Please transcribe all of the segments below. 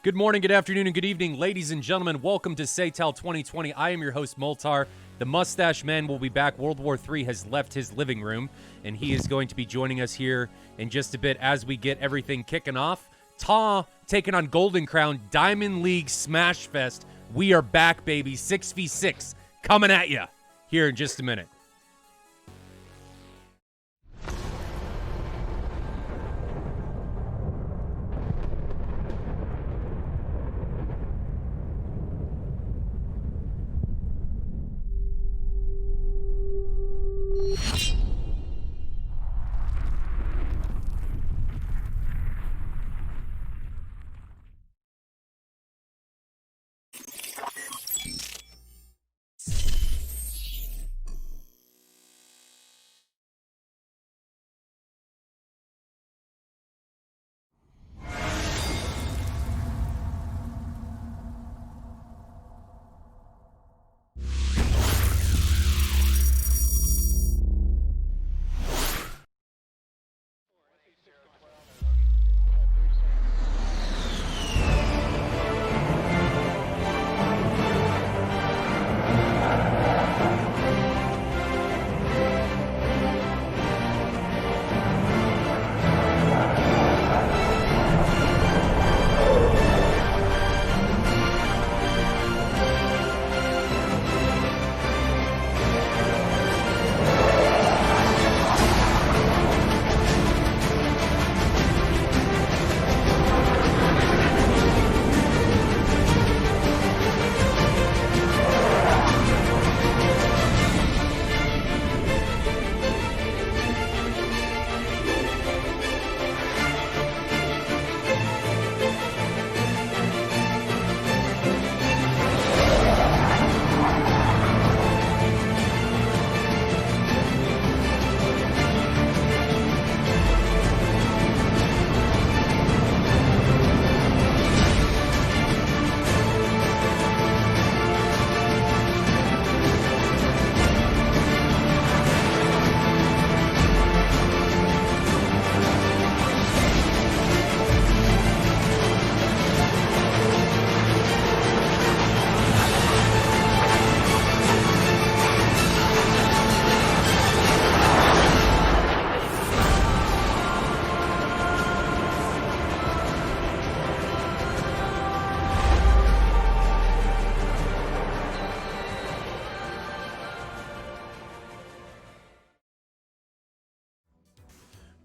Good morning, good afternoon, and good evening, ladies and gentlemen. Welcome to SATAL 2020. I am your host, Moltar. The Mustache Man will be back. World War III has left his living room, and he is going to be joining us here in just a bit as we get everything kicking off. TAW taking on Golden Crown, Diamond League Smash Fest. We are back, baby. 6v6 coming at you here in just a minute.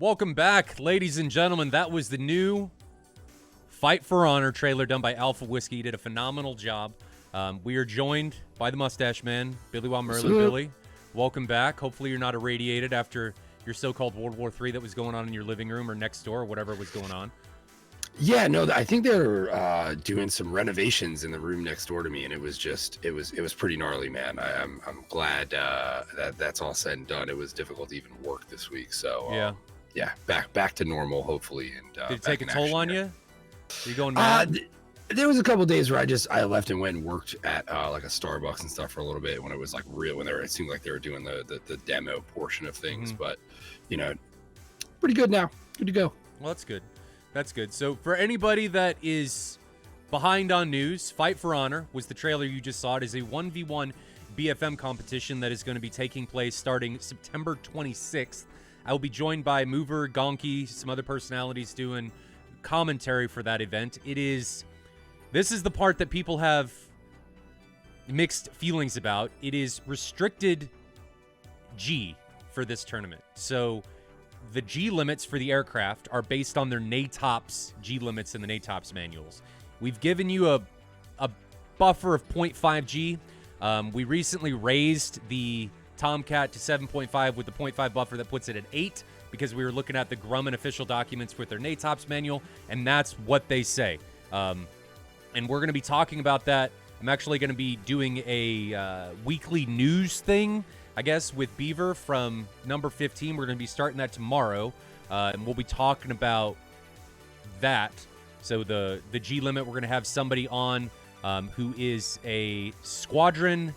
Welcome back, ladies and gentlemen. That was the new Fight for Honor trailer done by Alpha Whiskey. He did a phenomenal job. We are joined by the Mustache Man, Billy Wildmerlin. Billy, welcome back. Hopefully you're not irradiated after your so-called World War III that was going on in your living room or next door or whatever was going on. Yeah, no, I think they're doing some renovations in the room next door to me, and it was pretty gnarly, man. I'm glad that that's all said and done. It was difficult to even work this week, so yeah, back to normal, hopefully. And did it take a toll on you? Are you going mad? There was a couple days where I left and went and worked at like a Starbucks and stuff for a little bit when it was like real, when it seemed like they were doing the demo portion of things. But you know, pretty good now. Good to go. Well, that's good. That's good. So for anybody that is behind on news, Fight for Honor was the trailer you just saw. It is a 1v1 BFM competition that is going to be taking place starting September 26th. I will be joined by Mover, Gonky, some other personalities doing commentary for that event. This is the part that people have mixed feelings about. It is restricted G for this tournament. So the G limits for the aircraft are based on their NATOPS G limits in the NATOPS manuals. We've given you a buffer of 0.5 G. We recently raised the Tomcat to 7.5 with the 0.5 buffer that puts it at 8 because we were looking at the Grumman official documents with their NATOPS manual, and that's what they say. And we're going to be talking about that. I'm actually going to be doing a weekly news thing, I guess, with Beaver from number 15. We're going to be starting that tomorrow, and we'll be talking about that. So the G limit, we're going to have somebody on who is a squadron.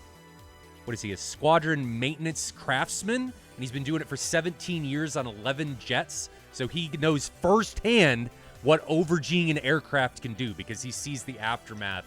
What is he? A squadron maintenance craftsman, and he's been doing it for 17 years on 11 jets. So he knows firsthand what overging an aircraft can do because he sees the aftermath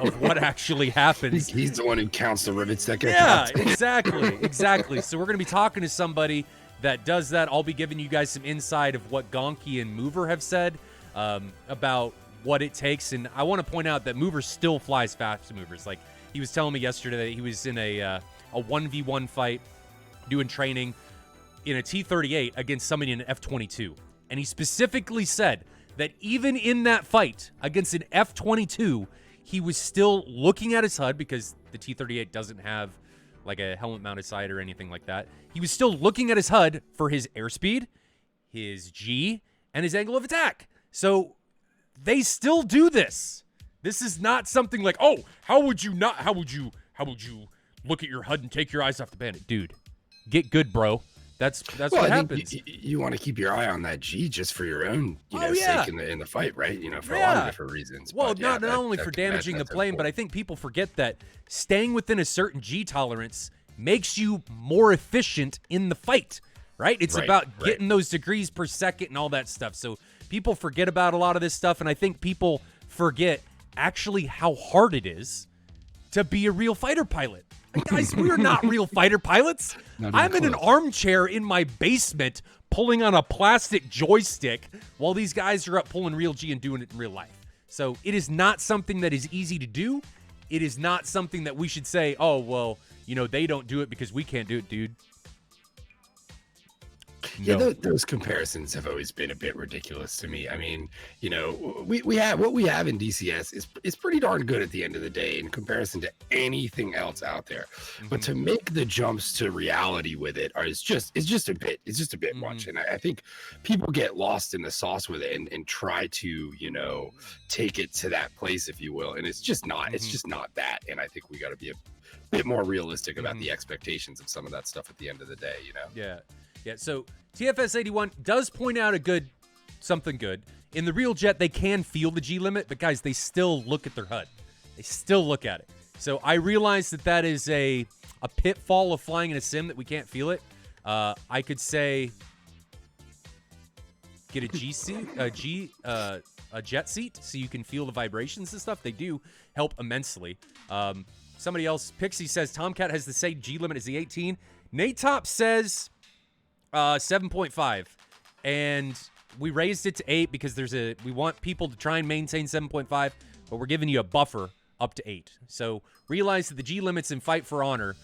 of what actually happens. He's the one who counts the rivets that get Yeah, popped. exactly. So we're going to be talking to somebody that does that. I'll be giving you guys some insight of what Gonki and Mover have said about what it takes. And I want to point out that Mover still flies fast movers. Like, he was telling me yesterday that he was in a 1v1 fight doing training in a T-38 against somebody in an F-22. And he specifically said that even in that fight against an F-22, he was still looking at his HUD because the T-38 doesn't have like a helmet-mounted sight or anything like that. He was still looking at his HUD for his airspeed, his G, and his angle of attack. So they still do this. This is not something like, oh, how would you look at your HUD and take your eyes off the bandit? Dude, get good, bro. That's what happens. You want to keep your eye on that G just for your own, sake in the fight, right? For a lot of different reasons. Well, not only for damaging the plane, but I think people forget that staying within a certain G tolerance makes you more efficient in the fight, right? It's about getting those degrees per second and all that stuff. So people forget about a lot of this stuff, and I think people forget actually how hard it is to be a real fighter pilot. Guys, we're not real fighter pilots. I'm in an armchair in my basement pulling on a plastic joystick while these guys are up pulling real G and doing it in real life. So it is not something that is easy to do. It is not something that we should say, oh, well, they don't do it because we can't do it, dude. Yeah, those comparisons have always been a bit ridiculous to me. I mean, we have what we have in DCS is pretty darn good at the end of the day in comparison to anything else out there. Mm-hmm. But to make the jumps to reality with it is just a bit mm-hmm. much. And I think people get lost in the sauce with it and try to, take it to that place, if you will. And it's just not. Mm-hmm. It's just not that. And I think we got to be a bit more realistic about the expectations of some of that stuff at the end of the day. Yeah. Yeah, so TFS 81 does point out something good. In the real jet, they can feel the G limit, but guys, they still look at their HUD. They still look at it. So I realize that is a pitfall of flying in a sim that we can't feel it. I could say get a jet seat so you can feel the vibrations and stuff. They do help immensely. Somebody else, Pixie says Tomcat has the same G limit as the 18. Nate Top says 7.5, and we raised it to 8 because we want people to try and maintain 7.5, but we're giving you a buffer up to 8. So realize that the G limits in Fight for Honor,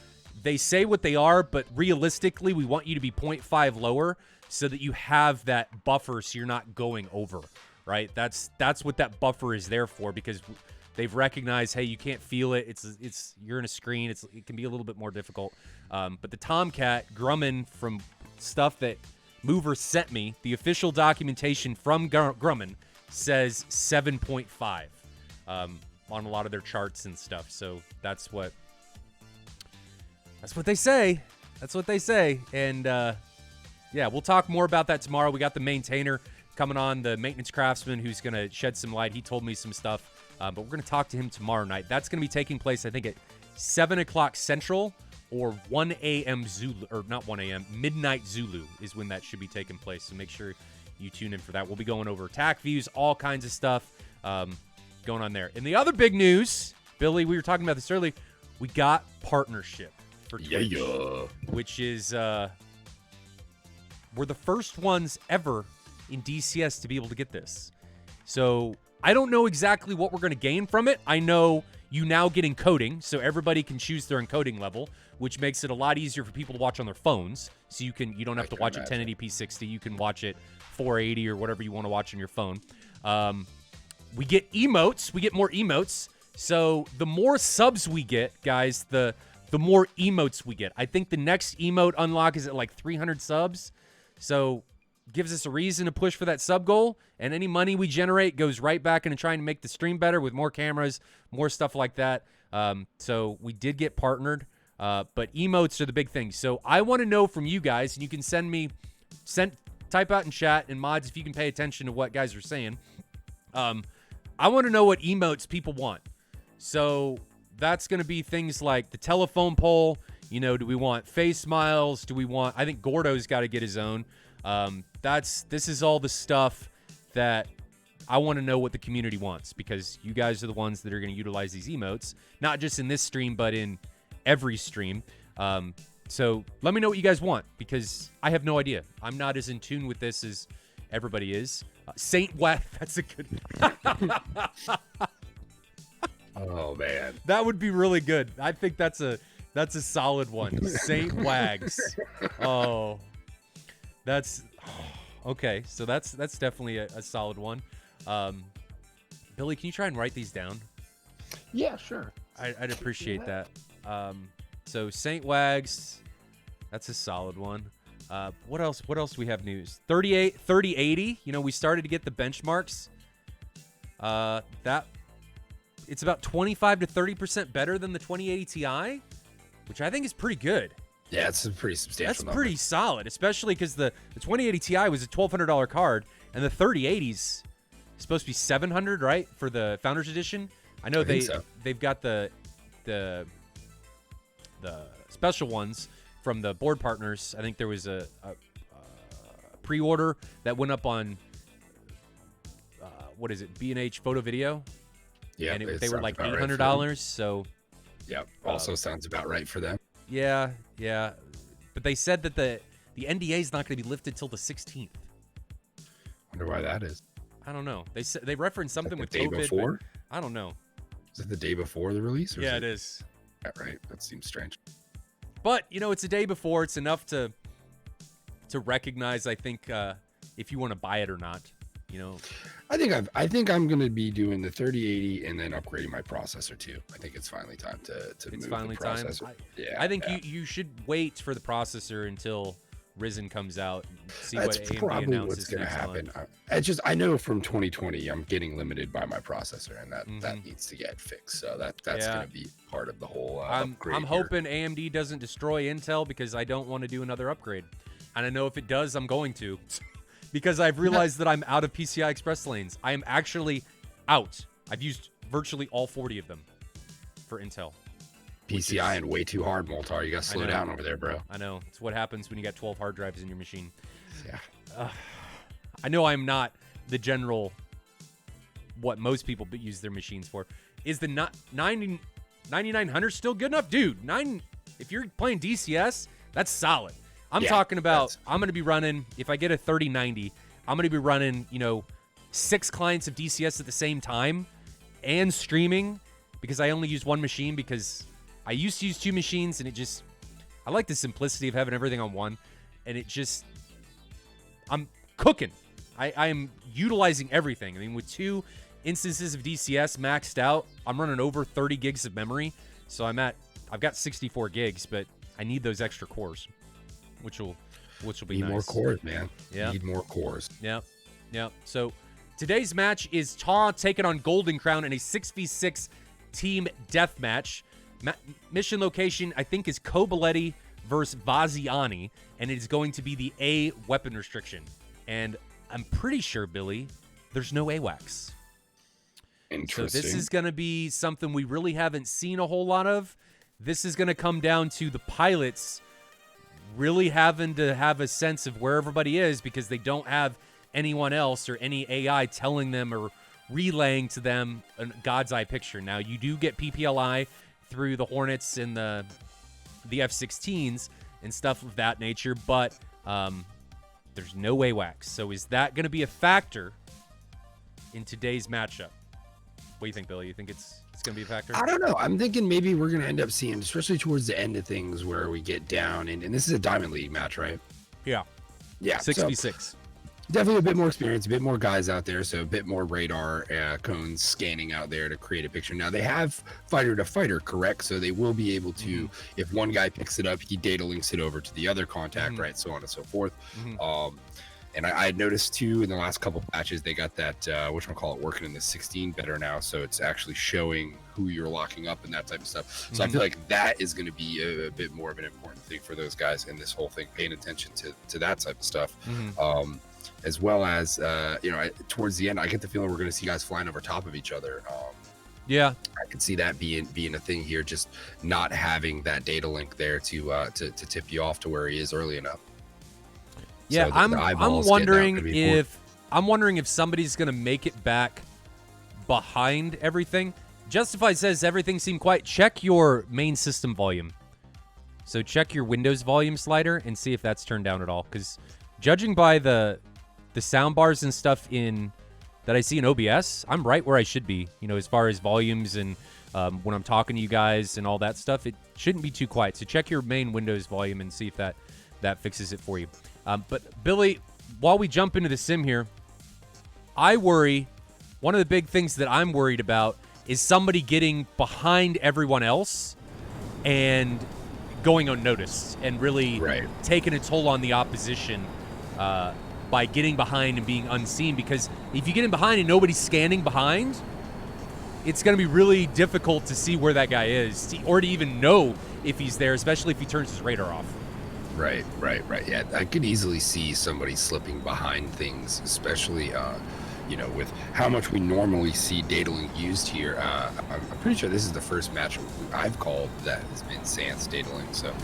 they say what they are, but realistically, we want you to be 0.5 lower so that you have that buffer so you're not going over, right? That's what that buffer is there for, because they've recognized, hey, you can't feel it. It's you're in a screen. It can be a little bit more difficult. But the Tomcat, Grumman, from stuff that Mover sent me, the official documentation from Grumman says 7.5 on a lot of their charts and stuff. So that's what they say. That's what they say. And yeah, we'll talk more about that tomorrow. We got the maintainer coming on, the maintenance craftsman, who's going to shed some light. He told me some stuff, but we're going to talk to him tomorrow night. That's going to be taking place, I think, at 7 o'clock Central or 1 a.m. Zulu, or not 1 a.m., midnight Zulu is when that should be taking place. So make sure you tune in for that. We'll be going over attack views, all kinds of stuff going on there. And the other big news, Billy, we were talking about this earlier, we got partnership for Twitch, which is we're the first ones ever in DCS to be able to get this. So I don't know exactly what we're going to gain from it. I know you now get encoding, so everybody can choose their encoding level, which makes it a lot easier for people to watch on their phones. So you don't have to watch it 1080p 60. You can watch it 480 or whatever you want to watch on your phone. We get emotes. We get more emotes. So the more subs we get, guys, the more emotes we get. I think the next emote unlock is at like 300 subs. So gives us a reason to push for that sub goal, and any money we generate goes right back into trying to make the stream better with more cameras, more stuff like that. So we did get partnered, but emotes are the big thing. So I want to know from you guys, and you can type out in chat, and mods, if you can pay attention to what guys are saying. I want to know what emotes people want. So that's going to be things like the telephone pole. Do we want face smiles? I think Gordo's got to get his own. This is all the stuff that I want to know what the community wants, because you guys are the ones that are going to utilize these emotes, not just in this stream, but in every stream. So let me know what you guys want, because I have no idea. I'm not as in tune with this as everybody is. Saint Wag, that's a good. Oh man, that would be really good. I think that's a solid one. Saint Wags. Oh, that's okay. So that's definitely a solid one. Billy, can you try and write these down? Yeah, sure. I'd appreciate that. So Saint Wags, that's a solid one. What else do we have news? 3080. You know, we started to get the benchmarks. That it's about 25 to 30% better than the 2080 Ti, which I think is pretty good. Yeah, it's a pretty substantial That's number. pretty solid, especially because the 2080 Ti was a $1,200 card, and the 3080's supposed to be $700, right, for the Founders Edition. I know they've got the special ones from the board partners. I think there was a pre-order that went up on what is it, B&H Photo Video. Yeah, and they were like $800. So yeah, also sounds about right for them. Yeah, but they said that the NDA is not going to be lifted till the 16th. Wonder why that is. I don't know. They referenced something with day COVID. Before? I don't know. Is it the day before the release? Or Yeah, it is. Yeah, right. That seems strange. But you know, it's a day before. It's enough to recognize, I think, if you want to buy it or not. You know, I think I'm going to be doing the 3080 and then upgrading my processor too. I think it's finally time to it's move finally the processor. I think you should wait for the processor until Risen comes out. And see That's what AMD probably announces what's going to next happen. month. I know from 2020 I'm getting limited by my processor, and that needs to get fixed. So that's going to be part of the whole upgrade. I'm hoping AMD doesn't destroy Intel, because I don't want to do another upgrade, and I know if it does, I'm going to. Because I've realized that I'm out of PCI Express lanes. I am actually out. I've used virtually all 40 of them for Intel. PCI and way too hard, Moltar. You got to slow down over there, bro. I know. It's what happens when you got 12 hard drives in your machine. Yeah. I know I'm not the general, what most people use their machines for. Is the 9900 still good enough? Dude, if you're playing DCS, that's solid. I'm talking about, I'm going to be running, if I get a 3090, I'm going to be running, 6 clients of DCS at the same time and streaming, because I only use one machine, because I used to use 2 machines, and I like the simplicity of having everything on one, and I'm cooking. I am utilizing everything. I mean, with 2 instances of DCS maxed out, I'm running over 30 gigs of memory, so I've got 64 gigs, but I need those extra cores. Which will be nice. Need more cores, man. Yeah. Need more cores. Yeah. So today's match is TAW taking on Golden Crown in a 6v6 team deathmatch. Mission location, I think, is Kobaletti versus Vaziani, and it is going to be the A weapon restriction. And I'm pretty sure, Billy, there's no AWACS. Interesting. So this is going to be something we really haven't seen a whole lot of. This is going to come down to the pilots really having to have a sense of where everybody is, because they don't have anyone else or any AI telling them or relaying to them a God's eye picture. Now, you do get PPLI through the Hornets and the F-16s and stuff of that nature, but there's no AWACS. So is that going to be a factor in today's matchup? What do you think, Billy? You think it's going to be a factor? I don't know. I'm thinking maybe we're going to end up seeing, especially towards the end of things, where we get down, and this is a Diamond League match, right? Yeah. 6v6. So definitely a bit more experience, a bit more guys out there, so a bit more radar cones scanning out there to create a picture. Now, they have fighter to fighter, correct? So they will be able to, if one guy picks it up, he data links it over to the other contact, right? So on and so forth. And I noticed too in the last couple patches, they got that whatchamacallit working in the 16 better now, so it's actually showing who you're locking up and that type of stuff. So I feel like that is going to be a bit more of an important thing for those guys in this whole thing, paying attention to that type of stuff. As well as towards the end, I get the feeling we're going to see guys flying over top of each other. Yeah, I could see that being a thing here, just not having that data link there to tip you off to where he is early enough. Yeah, so I'm wondering if I'm wondering if somebody's going to make it back behind everything. Justify says everything seemed quiet. Check your main system volume. So check your Windows volume slider and see if that's turned down at all. Because judging by the sound bars and stuff that I see in OBS, I'm right where I should be. You know, as far as volumes and when I'm talking to you guys and all that stuff, it shouldn't be too quiet. So check your main Windows volume and see if that fixes it for you. But Billy, while we jump into the sim here, I worry. One of the big things that I'm worried about is somebody getting behind everyone else and going unnoticed and really taking a toll on the opposition by getting behind and being unseen. Because if you get in behind and nobody's scanning behind, it's going to be really difficult to see where that guy is or to even know if he's there, especially if he turns his radar off. Right. Yeah, I could easily see somebody slipping behind things, especially, you know, with how much we normally see data link used here. I'm pretty sure this is the first match I've called that has been sans data link. So,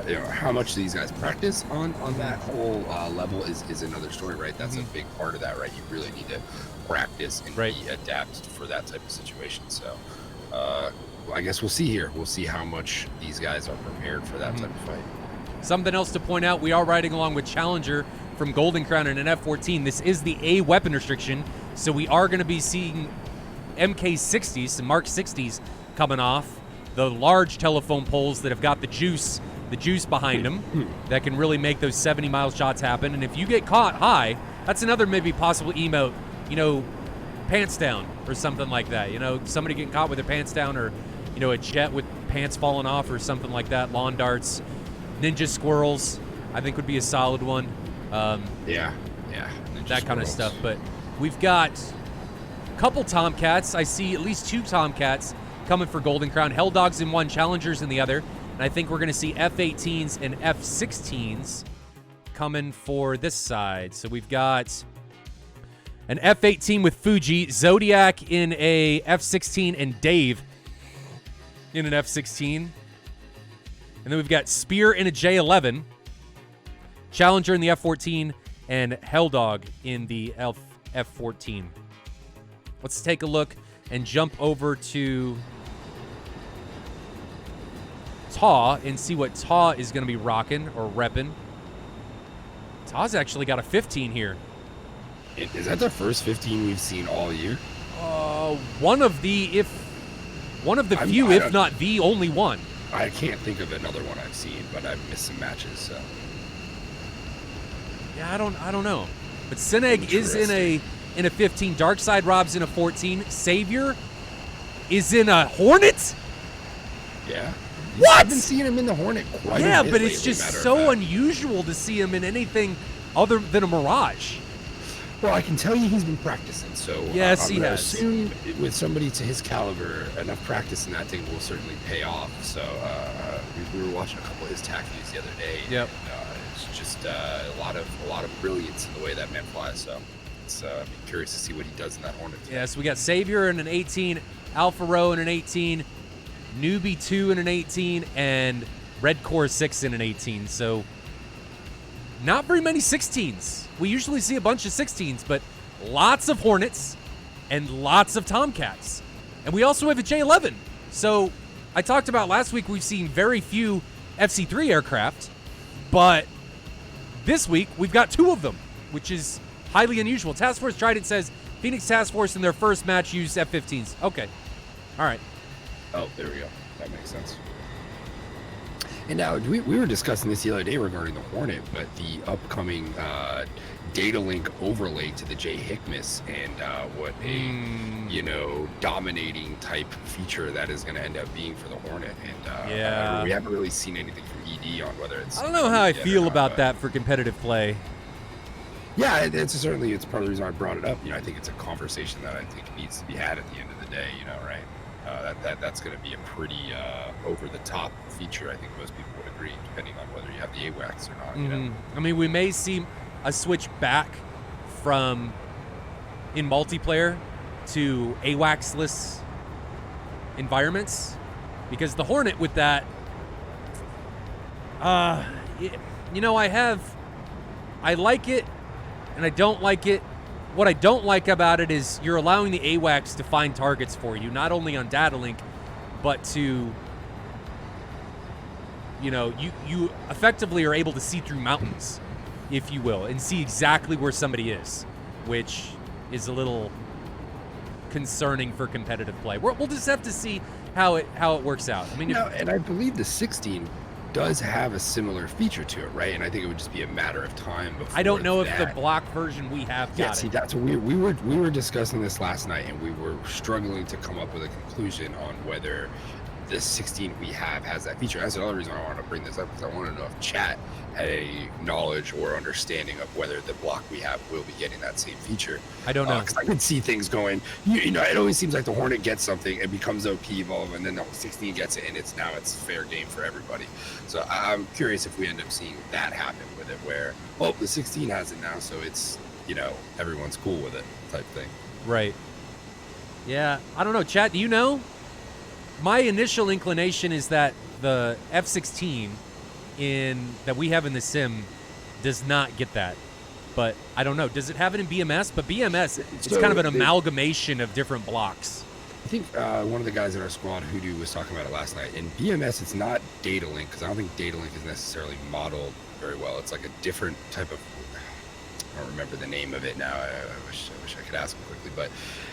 you know, how much these guys practice on that whole level is another story, right? That's a big part of that, right? You really need to practice and be adapted for that type of situation. So, I guess we'll see here. We'll see how much these guys are prepared for that type of fight. Something else to point out, we are riding along with Challenger from Golden Crown in an F-14. This is the A weapon restriction, so we are going to be seeing MK-60s, some Mark 60s coming off, the large telephone poles that have got the juice behind them that can really make those 70-mile shots happen. And if you get caught high, that's another maybe possible emote, you know, pants down or something like that. You know, somebody getting caught with their pants down, or, you know, a jet with pants falling off or something like that. Lawn darts, ninja squirrels, I think would be a solid one. Yeah. That kind of stuff. But we've got a couple Tomcats. I see at least 2 Tomcats coming for Golden Crown. Hell Dogs in one, Challengers in the other. And I think we're going to see F-18s and F-16s coming for this side. So we've got an F-18 with Fuji, Zodiac in a F-16, and Dave in an F-16. And then we've got Spear in a J-11, Challenger in the F-14, and Helldog in the F-14. Let's take a look and jump over to TAW and see what TAW is going to be rocking or repping. TAW's actually got a 15 here. Is that the first 15 we've seen all year? One of the few, if not the only one. I can't think of another one I've seen, but I've missed some matches. So. Yeah, I don't know. But Sineg is in a 15. Darkside Rob's in a 14. Savior is in a Hornet. Yeah. What? I've been seeing him in the Hornet quite a bit. Yeah, but it's lately, just so unusual to see him in anything other than a Mirage. Well, I can tell you he's been practicing, so yes, I'm he gonna has. assume with somebody to his caliber, enough practice in that thing will certainly pay off. So we were watching a couple of his tac views the other day. Yep. And, it's just a lot of brilliance in the way that man flies. So it's curious to see what he does in that Hornet. Yeah, so we got Savior in an 18, Alpha Row in an 18, Newbie 2 in an 18, and Red Core 6 in an 18. So not very many 16s. We usually see a bunch of 16s, but lots of Hornets and lots of Tomcats. And we also have a J-11. So I talked about last week we've seen very few FC-3 aircraft, but this week we've got 2 of them, which is highly unusual. Task Force Trident says Phoenix Task Force in their first match used F-15s. Okay. All right. Oh, there we go. That makes sense. And now, we were discussing this the other day regarding the Hornet, but the upcoming data link overlay to the J. Hickmas and what a, dominating type feature that is going to end up being for the Hornet. And we haven't really seen anything from ED on whether it's... I don't know how I feel about that for competitive play. Yeah, it's part of the reason I brought it up. I think it's a conversation that I think needs to be had at the end of the day, right? That's going to be a pretty over-the-top feature. I think most people would agree, depending on whether you have the AWACS or not. I mean, we may see a switch back from in multiplayer to AWACS-less environments, because the Hornet with that, I like it and I don't like it, what I don't like about it is you're allowing the AWACS to find targets for you, not only on data link, but to, you know, you effectively are able to see through mountains, if you will, and see exactly where somebody is, which is a little concerning for competitive play. We'll just have to see how it works out. I mean, and I believe the 16 does have a similar feature to it, right? And I think it would just be a matter of time before. I don't know if the block version we have got see, it. that's what we were discussing this last night, and we were struggling to come up with a conclusion on whether the 16 we have has that feature. That's another reason I wanted to bring this up, because I want to know if chat had a knowledge or understanding of whether the block we have will be getting that same feature. I don't know. Because I could see things going, you know, it always seems like the Hornet gets something, it becomes OP evolve, and then the 16 gets it, and it's fair game for everybody. So I'm curious if we end up seeing that happen with it, where, oh, the 16 has it now, so it's, you know, everyone's cool with it type thing. Right. Yeah, I don't know. Chat, do you know? My initial inclination is that the F-16 that we have in the sim does not get that. But I don't know. Does it have it in BMS? But BMS, it's kind of an amalgamation of different blocks. I think one of the guys in our squad, Hoodoo, was talking about it last night. In BMS, it's not data link, because I don't think data link is necessarily modeled very well. It's like a different type of, I don't remember the name of it now. I wish I could ask him quickly, but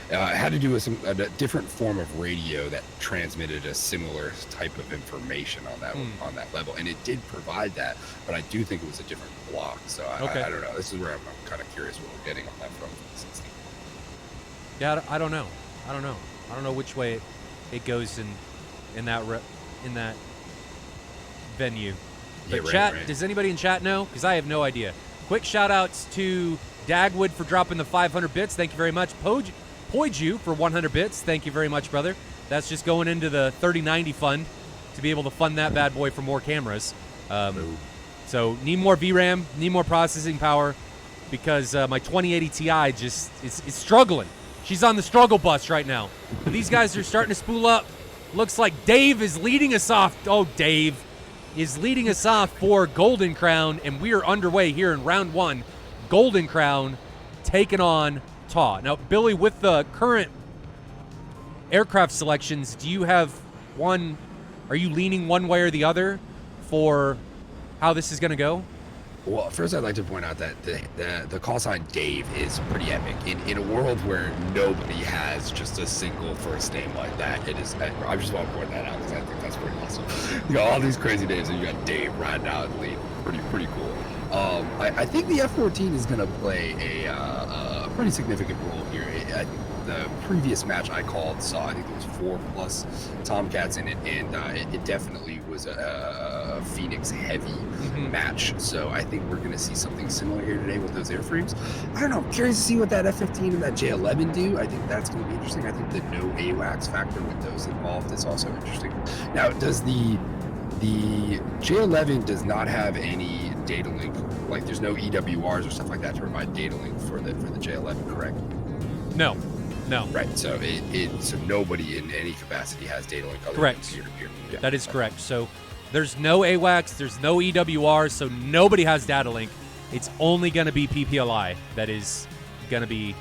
it had to do with a different form of radio that transmitted a similar type of information on that level, and it did provide that. But I do think it was a different block. So I don't know. This is where I'm kind of curious what we're getting on that from. Yeah, I don't know. I don't know which way it goes in that venue. But Yeah, chat, right. does anybody in chat know? Because I have no idea. Quick shout outs to Dagwood for dropping the 500 bits. Thank you very much. Poiju for 100 bits. Thank you very much, brother. That's just going into the 3090 fund to be able to fund that bad boy for more cameras. So need more VRAM, need more processing power, because my 2080 Ti just is struggling. She's on the struggle bus right now. But these guys are starting to spool up. Looks like Dave is leading us off. Oh, Dave is leading us off for Golden Crown, and we are underway here in round 1. Golden Crown taking on TAW. Now, Billy, with the current aircraft selections, do you have one? Are you leaning one way or the other for how this is going to go? Well, first I'd like to point out that the call sign Dave is pretty epic. In a world where nobody has just a single first name like that, it is. I just want to point that out because I think that's pretty awesome. You got all these crazy names, and you got Dave riding out in the lead. Pretty cool. I think the F-14 is going to play a pretty significant role here. The previous match I called saw, I think there was 4+ Tomcats in it, and it definitely was a Phoenix-heavy match. So I think we're going to see something similar here today with those airframes. I don't know. I'm curious to see what that F-15 and that J-11 do. I think that's going to be interesting. I think the no AWACS factor with those involved is also interesting. Now, does the J-11 does not have any data link, like there's no EWRs or stuff like that to provide data link for the J-11, correct? No. Right. So so nobody in any capacity has data link other correct. than peer-to-peer. Yeah. That is correct. So there's no AWACS, there's no EWR, so nobody has data link. It's only going to be PPLI that is going to be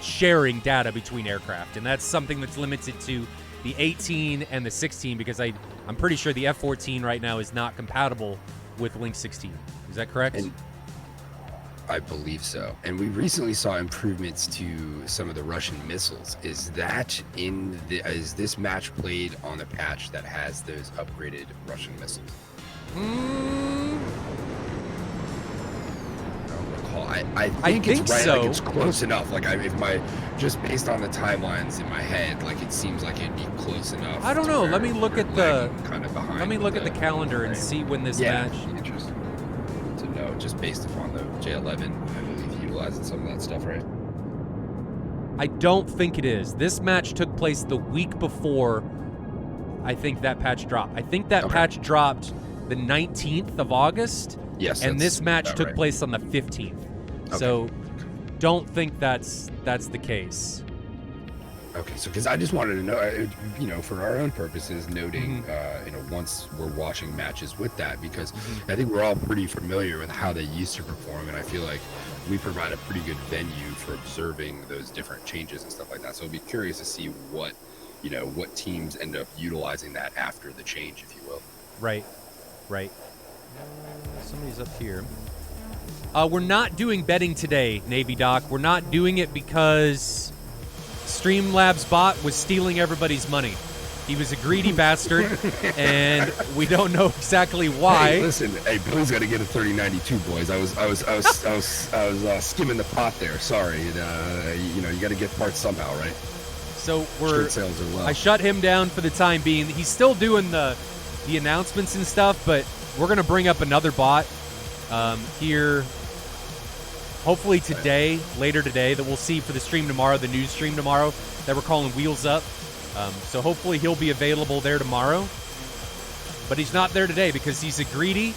sharing data between aircraft, and that's something that's limited to the 18 and the 16, because I'm pretty sure the F-14 right now is not compatible with Link 16. Is that correct? And I believe so. And we recently saw improvements to some of the Russian missiles. Is this match played on the patch that has those upgraded Russian missiles? I think it's right. So. Like it's close enough. Like just based on the timelines in my head, like it seems like it'd be close enough. I don't know. Let me look at the kind of behind. Let me look at the calendar and see when this match. Interesting to know, just based upon the J-11, I believe utilizing some of that stuff, right? I don't think it is. This match took place the week before I think that patch dropped. I think that patch dropped the 19th of August. Yes. And this match took place on the 15th. Okay. So don't think that's the case. Okay, so because I just wanted to know, for our own purposes, noting, once we're watching matches with that, because I think we're all pretty familiar with how they used to perform, and I feel like we provide a pretty good venue for observing those different changes and stuff like that. So I'd be curious to see what teams end up utilizing that after the change, if you will. Right. Somebody's up here. We're not doing betting today, Navy Doc. We're not doing it because Streamlabs bot was stealing everybody's money. He was a greedy bastard, and we don't know exactly why. Hey, listen, Billy's got to get a 3092, boys. I was skimming the pot there. Sorry, you got to get parts somehow, right? So Straight sales are low. I shut him down for the time being. He's still doing the announcements and stuff, but we're gonna bring up another bot here. Hopefully today, later today, that we'll see for the stream tomorrow, the news stream tomorrow that we're calling Wheels Up. So hopefully he'll be available there tomorrow. But he's not there today because he's a greedy,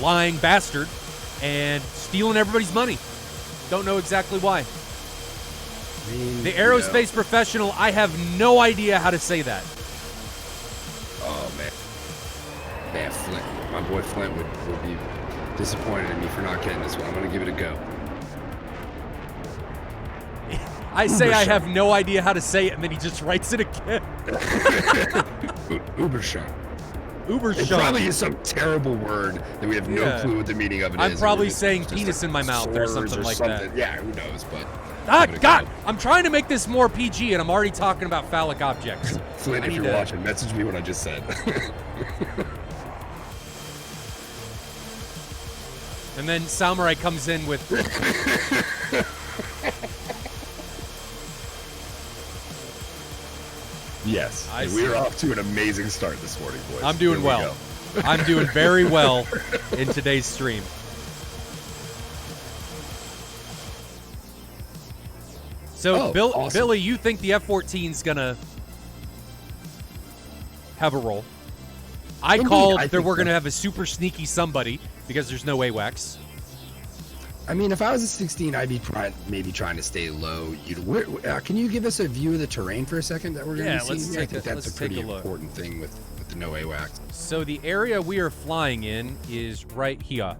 lying bastard and stealing everybody's money. Don't know exactly why. The aerospace professional, I have no idea how to say that. Oh, man. Flint. My boy Flint would be disappointed in me for not getting this one. I'm going to give it a go. I say I have no idea how to say it, and then he just writes it again. Ubershot. Ubershot. It probably is some terrible word that we have no clue what the meaning of it is. I'm probably saying penis in my mouth or something like that. Yeah, who knows, but... God! I'm trying to make this more PG, and I'm already talking about phallic objects. Flint, if you're watching, message me what I just said. And then Samurai comes in with... Yes. We're off to an amazing start this morning, boys. I'm doing well. I'm doing very well in today's stream. So, awesome. Billy, you think the F-14's going to have a role? I called that we're going to have a super sneaky somebody because there's no AWACS. I mean, if I was a 16, I'd be maybe trying to stay low. Can you give us a view of the terrain for a second that we're going to be seeing? I think that's a pretty important thing with the no AWACS. So the area we are flying in is right here.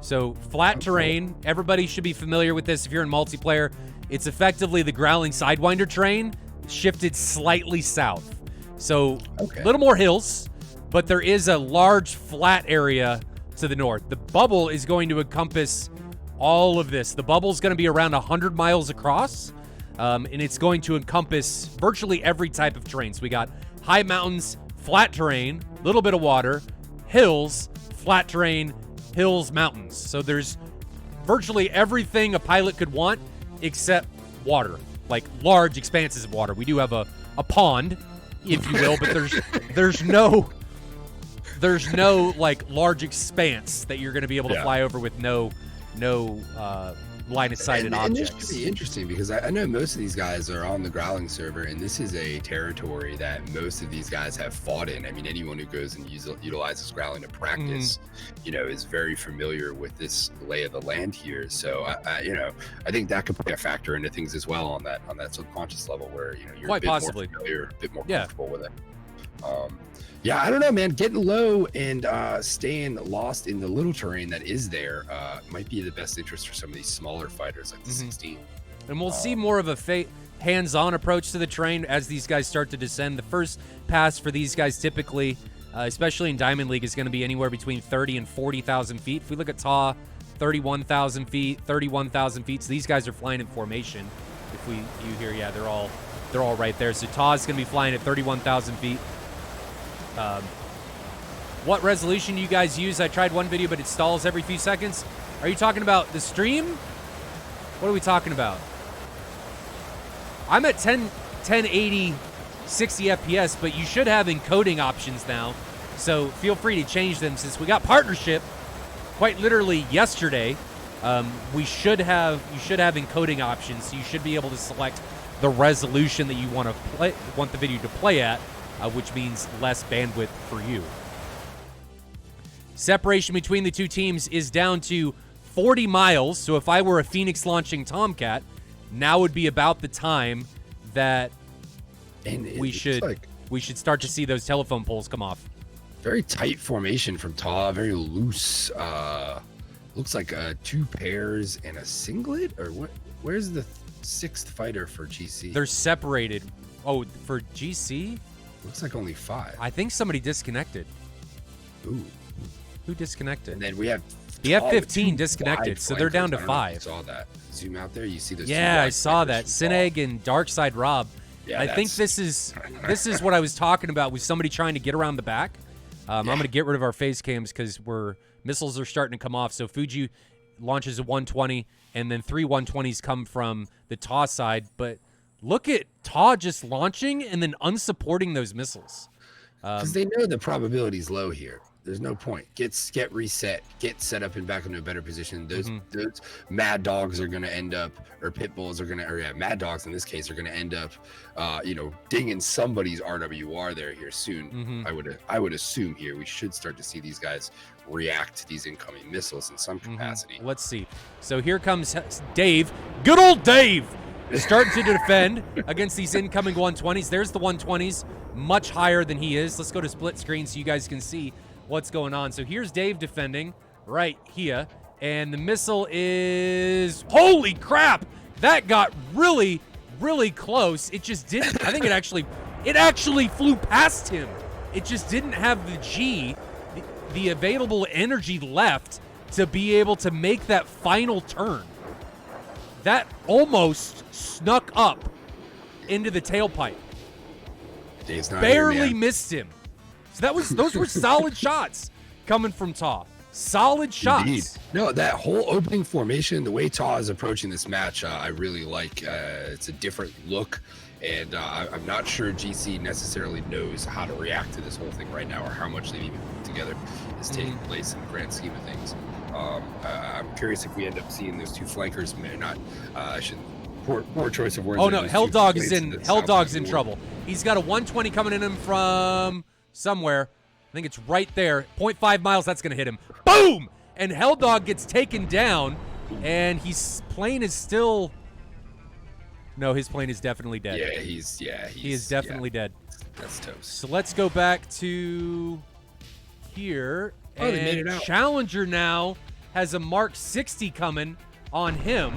So flat terrain. Everybody should be familiar with this if you're in multiplayer. It's effectively the Growling Sidewinder terrain shifted slightly south. So a little more hills, but there is a large flat area to the north. The bubble is going to encompass all of this. The bubble is going to be around 100 miles across, and it's going to encompass virtually every type of terrain. So we got high mountains, flat terrain, little bit of water, hills, flat terrain, hills, mountains. So there's virtually everything a pilot could want except water, like large expanses of water. We do have a pond, if you will, but there's no like large expanse that you're going to be able to fly over with no line of sighted objects. And this should be interesting because I know most of these guys are on the Growling server, and this is a territory that most of these guys have fought in. I mean, anyone who goes and utilizes Growling to practice, is very familiar with this lay of the land here. So I think that could play a factor into things as well on that subconscious level where you're quite more familiar, a bit more comfortable with it. Yeah, I don't know, man. Getting low and staying lost in the little terrain that is there might be the best interest for some of these smaller fighters like the 16. And we'll see more of a hands-on approach to the terrain as these guys start to descend. The first pass for these guys typically, especially in Diamond League, is going to be anywhere between 30 and 40,000 feet. If we look at TAW, 31,000 feet, 31,000 feet. So these guys are flying in formation. If you hear, yeah, they're all right there. So TAW is going to be flying at 31,000 feet. What resolution do you guys use? I tried one video, but it stalls every few seconds. Are you talking about the stream? What are we talking about? I'm at 1080, 60 FPS, but you should have encoding options now. So feel free to change them since we got partnership quite literally yesterday. You should have encoding options, so you should be able to select the resolution that you want the video to play at. Which means less bandwidth for you. Separation between the two teams is down to 40 miles. So if I were a Phoenix launching Tomcat, now would be about the time that And it we looks should like start to see those telephone poles come off. very tight formation from TAW, very loose. Looks like 2 pairs and a singlet, or what? Where's the 6th fighter for GC? They're separated. Oh, for GC? Looks like only 5. I think somebody disconnected. Ooh. Who disconnected? And then we have The TAW with F-15 2 disconnected, wide so they're down to flankers. I don't know if 5. you saw that. Zoom out there, you see those. 2 Yeah, I wide saw flankers that. from TAW. Sineg and Darkside Rob. Yeah, I think this is what I was talking about with somebody trying to get around the back. I'm going to get rid of our face cams because missiles are starting to come off. So Fuji launches a 120, and then 3 120s come from the TAW side. But look at TAW just launching and then unsupporting those missiles. Because they know the probability is low here. There's no point. Get reset. Get set up and back into a better position. Those mad dogs are going to end up, or pit bulls are going to, or yeah, mad dogs in this case are going to end up, dinging somebody's RWR there here soon. I would assume here we should start to see these guys react to these incoming missiles in some capacity. Let's see. So here comes Dave. Good old Dave. Starting to defend against these incoming 120s. There's the 120s, much higher than he is. Let's go to split screen so you guys can see what's going on. So here's Dave defending right here, and the missile is, holy crap, that got really, really close. It just didn't, I think it actually flew past him. It just didn't have the G, the available energy left to be able to make that final turn. That almost snuck up into the tailpipe. Dave's not Barely here, man. missed him. So those were solid shots coming from TAW. Solid shots. Indeed. No, that whole opening formation, the way TAW is approaching this match, I really like. It's a different look, and I'm not sure GC necessarily knows how to react to this whole thing right now, or how much they've even put together is taking place in the grand scheme of things. I'm curious if we end up seeing those 2 flankers. Maybe not. I should. Poor choice of words. Oh no, Hell Dog's in trouble. He's got a 120 coming in him from somewhere. I think it's right there. 0.5 miles, that's going to hit him. Boom! And Hell Dog gets taken down, and his plane is still... No, his plane is definitely dead. Yeah, he is definitely dead. That's toast. So let's go back to here. Oh, they made it out. Challenger now has a Mark 60 coming on him.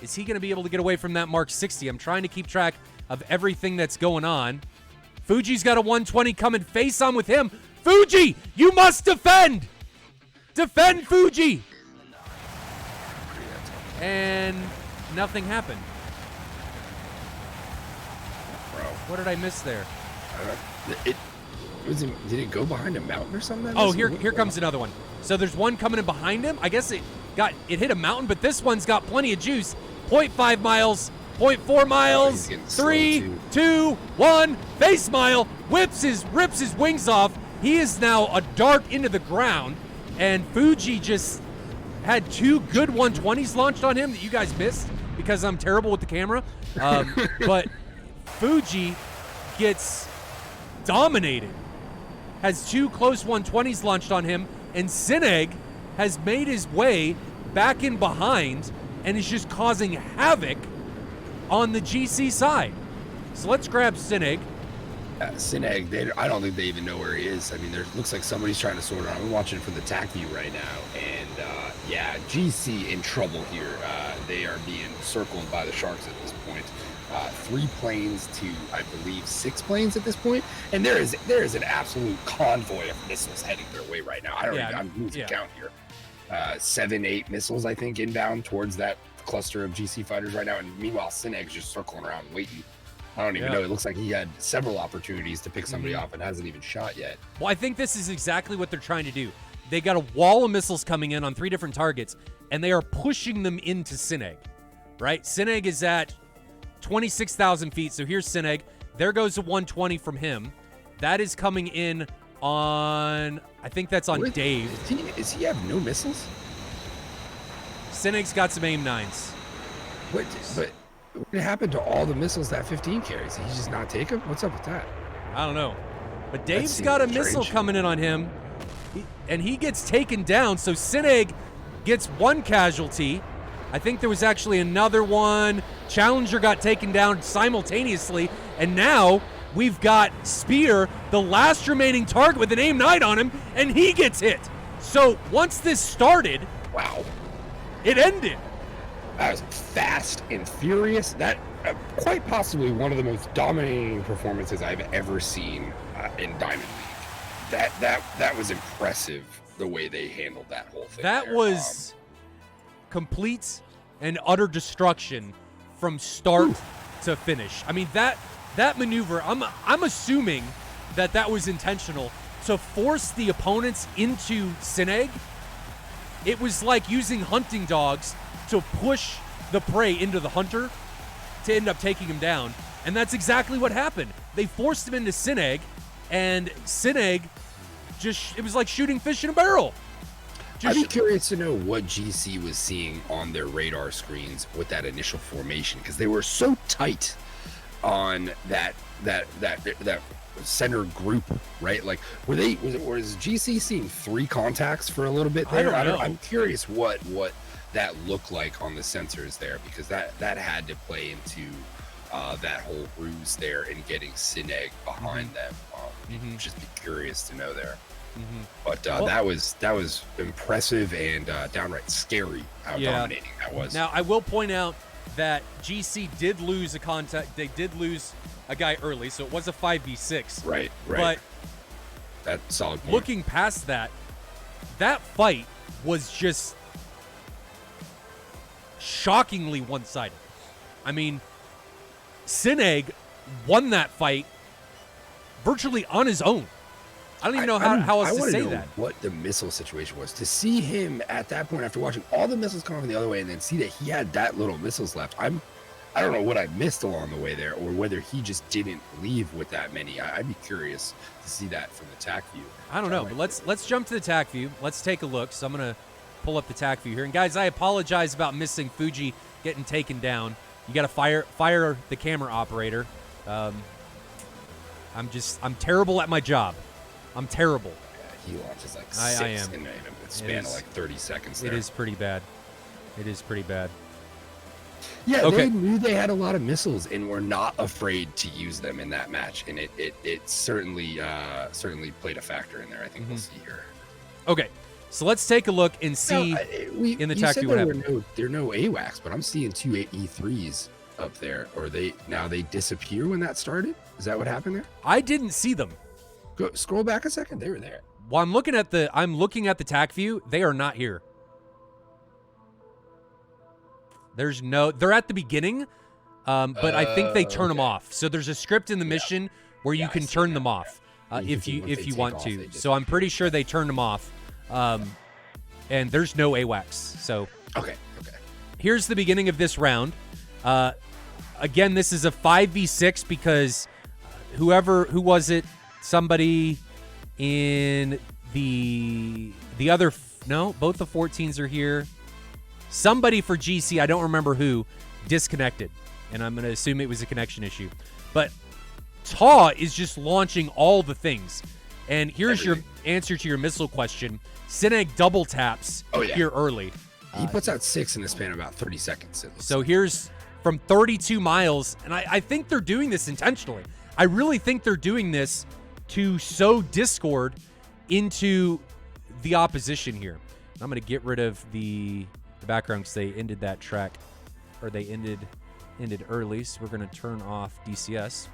Is he going to be able to get away from that Mark 60? I'm trying to keep track of everything that's going on. Fuji's got a 120 coming face on with him. Fuji, you must defend! Defend Fuji! And nothing happened. Bro. What did I miss there? Did it go behind a mountain or something? Oh, here comes another one. So there's one coming in behind him. I guess it hit a mountain, but this one's got plenty of juice. 0.5 miles, 0.4 miles, 3, 2, 1, face mile, rips his wings off. He is now a dart into the ground, and Fuji just had 2 good 120s launched on him that you guys missed because I'm terrible with the camera. But Fuji gets dominated, has 2 close 120s launched on him, and Sineg has made his way back in behind and is just causing havoc on the GC side. So let's grab Sineg. Sineg, I don't think they even know where he is. I mean, there looks like somebody's trying to sort it out. I'm watching from the TAC view right now, and GC in trouble here. They are being circled by the Sharks at this point. 3 planes to, I believe, 6 planes at this point, and there is an absolute convoy of missiles heading their way right now. I'm losing count here. 7, 8 missiles, I think, inbound towards that cluster of GC fighters right now, and meanwhile, Sineg's just circling around waiting. I don't even know. It looks like he had several opportunities to pick somebody off and hasn't even shot yet. Well, I think this is exactly what they're trying to do. They got a wall of missiles coming in on 3 different targets, and they are pushing them into Sineg, right? Sineg is at 26,000 feet, so here's Sineg. There goes a 120 from him. That is coming in on, I think that's on Dave. Does he have no missiles? Sineg's got some AIM-9s. But what happened to all the missiles that 15 carries? Did he just not take them? What's up with that? I don't know. But Dave's got a missile coming in on him, and he gets taken down, so Sineg gets 1 casualty. I think there was actually another one. Challenger got taken down simultaneously, and now we've got Spear, the last remaining target with an aim-9 on him, and he gets hit. So once this started, wow, it ended. That was fast and furious. That quite possibly one of the most dominating performances I've ever seen in Diamond League. That was impressive, the way they handled that whole thing. That was complete and utter destruction from start to finish. I mean, that maneuver, I'm assuming that was intentional to force the opponents into Sineg. It was like using hunting dogs to push the prey into the hunter to end up taking him down. And that's exactly what happened. They forced him into Sineg, and Sineg it was like shooting fish in a barrel. I'd be curious to know what GC was seeing on their radar screens with that initial formation, because they were so tight on that center group, right? Like, was GC seeing 3 contacts for a little bit there? I don't know. I'm curious what that looked like on the sensors there, because that had to play into that whole ruse there and getting Sineg behind them. Just be curious to know there. But that was impressive and downright scary how dominating that was. Now, I will point out that GC did lose a contact. They did lose a guy early, so it was a 5v6. Right. But that's solid point. Looking past that fight was just shockingly one-sided. I mean, Sineg won that fight virtually on his own. I don't even know how else to say that. What the missile situation was. To see him at that point, after watching all the missiles come from the other way, and then see that he had that little missiles left, I don't know what I missed along the way there, or whether he just didn't leave with that many. I'd be curious to see that from the TAC view. I don't know, but let's jump to the TAC view. Let's take a look. So I'm gonna pull up the TAC view here. And guys, I apologize about missing Fuji getting taken down. You got to fire the camera operator. I'm terrible at my job. I'm terrible. Yeah, he launches like 6 in a span of like 30 seconds there. It is pretty bad. Yeah, They knew they had a lot of missiles and were not afraid to use them in that match, and it certainly played a factor in there. I think we'll see here. Okay, so let's take a look and see in the TAC view what happened. There are no AWACS, but I'm seeing 2 E3s up there. Or they disappear when that started? Is that what happened there? I didn't see them. Go scroll back a second. They were there. Well, I'm looking at the TAC view. They are not here. They're at the beginning, but I think they turn them off. So there's a script in the mission where you can turn them off if you want to. So I'm pretty sure they turned them off, and there's no AWACS. So okay. Here's the beginning of this round. Again, this is a 5v6 because who was it? Somebody in the other both the 14s are here. Somebody for GC, I don't remember who, disconnected. And I'm going to assume it was a connection issue. But TAW is just launching all the things. And here's your answer to your missile question. Sineg double taps here early. He puts out 6 in the span of about 30 seconds. So here's from 32 miles. And I think they're doing this intentionally. I really think they're doing this to sow discord into the opposition here. I'm going to get rid of the background because they ended that track, or they ended early, so we're going to turn off DCS.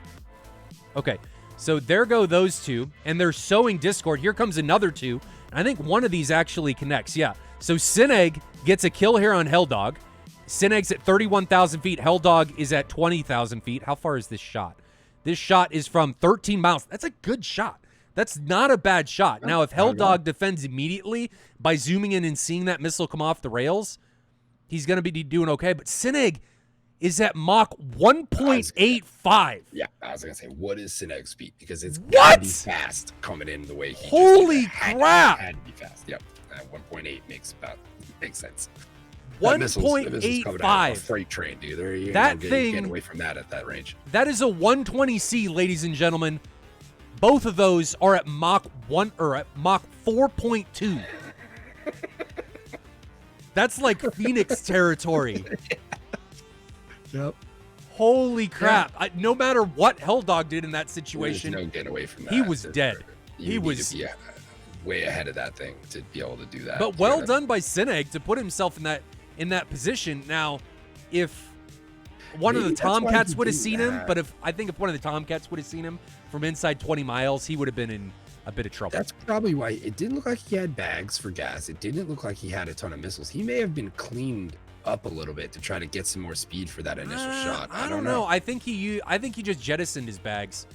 Okay, so there go those two, and they're sowing discord. Here comes another 2. I think one of these actually connects. Yeah, so Sineg gets a kill here on Helldog. Sineg's at 31,000 feet. Helldog is at 20,000 feet. How far is this shot? This shot is from 13 miles. That's a good shot. That's not a bad shot. Now, if Helldog defends immediately by zooming in and seeing that missile come off the rails, he's going to be doing okay. But Sineg is at Mach 1.85. Yeah, I was going to say, what is Sineg's speed? Because it's got to be fast coming in the way he Holy crap! Had to be fast. Yep, 1.8 makes sense. 1.85. Freight train, dude. That thing, getting away from that at that range. That is a 120C, ladies and gentlemen. Both of those are at Mach 1 or at Mach 4.2. That's like Phoenix territory. Yep. Holy crap. No matter what Helldog did in that situation, there's no getting away from that. He was dead. He was to be way ahead of that thing to be able to do that. But well done by Sineg to put himself in that position. Now, if one of the Tomcats would have seen him, but if one of the Tomcats would have seen him from inside 20 miles, he would have been in a bit of trouble. That's probably why it didn't look like he had bags for gas. It didn't look like he had a ton of missiles. He may have been cleaned up a little bit to try to get some more speed for that initial shot. I don't know. I think he just jettisoned his bags.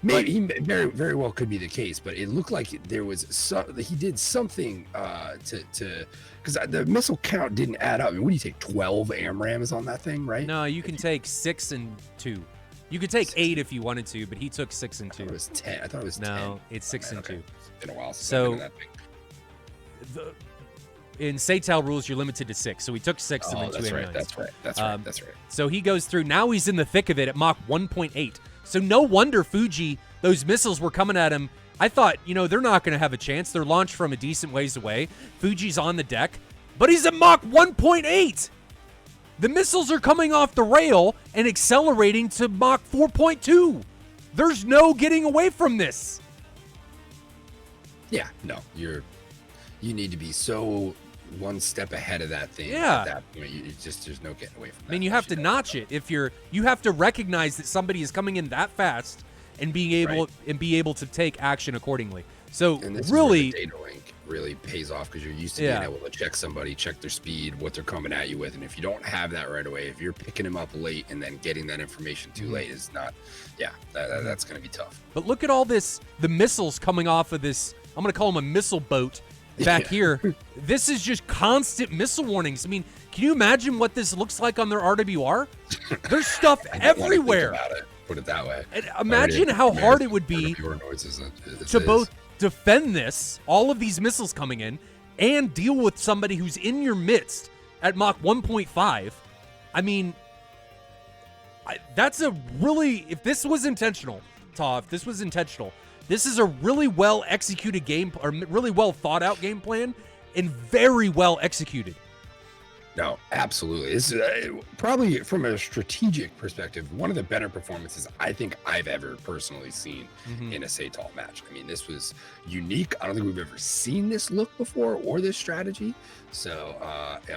Maybe he very, very well could be the case, but it looked like there was he did something to because the missile count didn't add up. I mean, what do you take? 12 AMRAMs on that thing, right? No, you can take 6 and 2. You could take 8 if you wanted to, but he took 6 and 2. I thought it was 10. I thought it was 10. No, it's 6 and 2. It's been a while since so I've been in that thing. In SATAL rules, you're limited to 6. So he took 6 and then 2 right, M9s. That's right. So he goes through. Now he's in the thick of it at Mach 1.8. So no wonder Fuji, those missiles were coming at him. I thought, they're not going to have a chance. They're launched from a decent ways away. Fuji's on the deck, but he's at Mach 1.8. The missiles are coming off the rail and accelerating to Mach 4.2. There's no getting away from this. Yeah, no, you need to be so one step ahead of that thing. Yeah. At that point, there's no getting away from that. I mean, you have to notch it. You have to recognize that somebody is coming in that fast and be able to take action accordingly. So and this really, is where the data link really pays off because you're used to being able to check somebody, check their speed, what they're coming at you with, and if you don't have that right away, if you're picking them up late and then getting that information too late is not. Yeah, that's going to be tough. But look at all this, the missiles coming off of this. I'm going to call them a missile boat back here. This is just constant missile warnings. I mean, can you imagine what this looks like on their RWR? There's stuff everywhere. About it, put it that way. And imagine how hard it would be to both defend this, all of these missiles coming in, and deal with somebody who's in your midst at Mach 1.5. I mean, that's a really, if this was intentional, TAW, this is a really well executed game, or really well thought out game plan, and very well executed. No, absolutely. This is probably from a strategic perspective, one of the better performances I think I've ever personally seen in a SATAL match. I mean, this was unique. I don't think we've ever seen this look before or this strategy. So,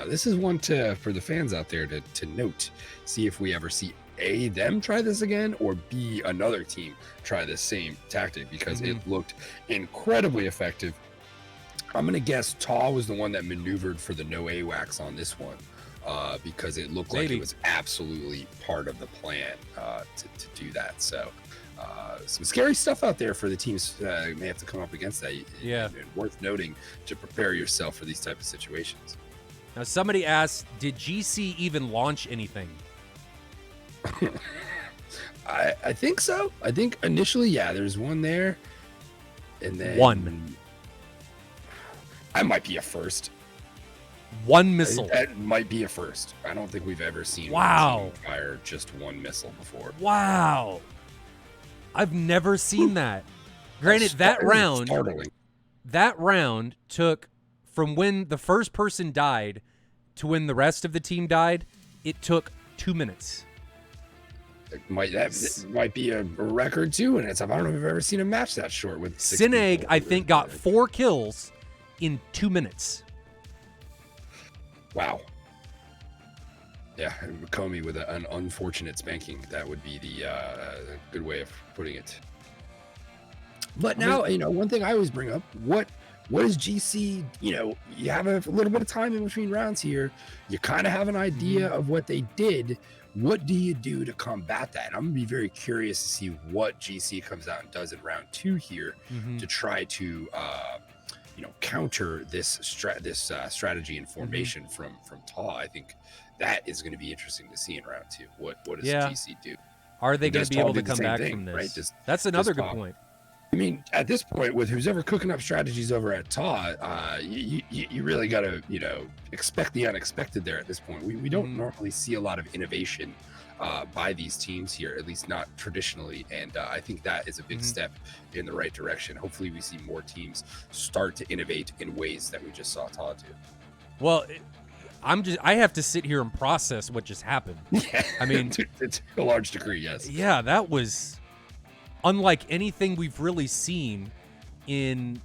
this is one for the fans out there to note, see if we ever see A, them try this again, or B, another team try the same tactic, because it looked incredibly effective. I'm going to guess TAW was the one that maneuvered for the no AWACS on this one, because it looked like it was absolutely part of the plan to do that. So some scary stuff out there for the teams may have to come up against that. Yeah. And worth noting to prepare yourself for these type of situations. Now, somebody asked, did GC even launch anything? I think so. I think initially, there's one there. And then I might be a first. One missile. That might be a first. I don't think we've ever seen one team fire just one missile before. Wow. I've never seen that. Granted, that round took, from when the first person died to when the rest of the team died, it took 2 minutes. It might be a record too, and I don't know if I've ever seen a match that short with Sineg, I think, got 4 kills in 2 minutes. Wow. Yeah, Comey with an unfortunate spanking. That would be the good way of putting it. But now, one thing I always bring up, what is GC, you have a little bit of time in between rounds here. You kind of have an idea of what they did. What do you do to combat that? I'm going to be very curious to see what GC comes out and does in round 2 here to try to, counter this strategy and formation from TAW. I think that is going to be interesting to see in round 2. What does GC do? Are they going to be able to come back from this? Right? That's another good point. I mean, at this point, with who's ever cooking up strategies over at TAW, you really got to, expect the unexpected there at this point. We don't normally see a lot of innovation by these teams here, at least not traditionally. And I think that is a big step in the right direction. Hopefully we see more teams start to innovate in ways that we just saw TAW do. Well, I have to sit here and process what just happened. Yeah, I mean, to a large degree, yes. Yeah, that was unlike anything we've really seen in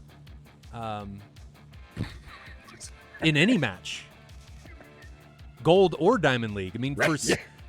any match, Gold or Diamond League. I mean,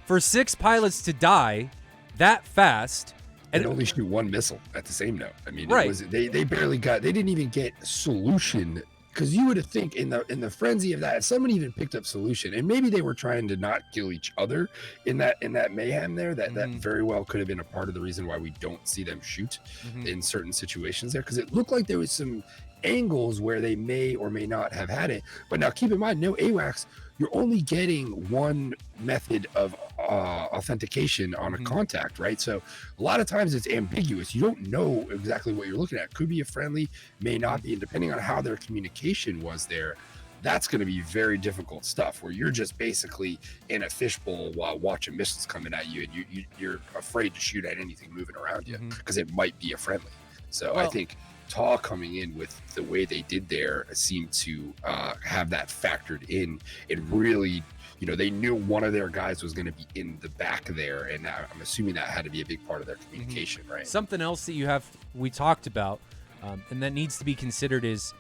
for 6 pilots to die that fast. And only shoot one missile at the same note. I mean, right. They didn't even get solution, because you would think in the frenzy of that, if somebody even picked up solution, and maybe they were trying to not kill each other in that mayhem there, that very well could have been a part of the reason why we don't see them shoot in certain situations there, because it looked like there was some angles where they may or may not have had it. But now keep in mind, no AWACS, you're only getting one method of authentication on a contact, right? So a lot of times it's ambiguous. You don't know exactly what you're looking at. Could be a friendly, may not be. And depending on how their communication was there, that's going to be very difficult stuff, where you're just basically in a fishbowl while watching missiles coming at you, and you're afraid to shoot at anything moving around you because it might be a friendly. So I think TAW coming in with the way they did there seemed to have that factored in. It really, they knew one of their guys was going to be in the back there, and I'm assuming that had to be a big part of their communication, right? Something else that we talked about, and that needs to be considered is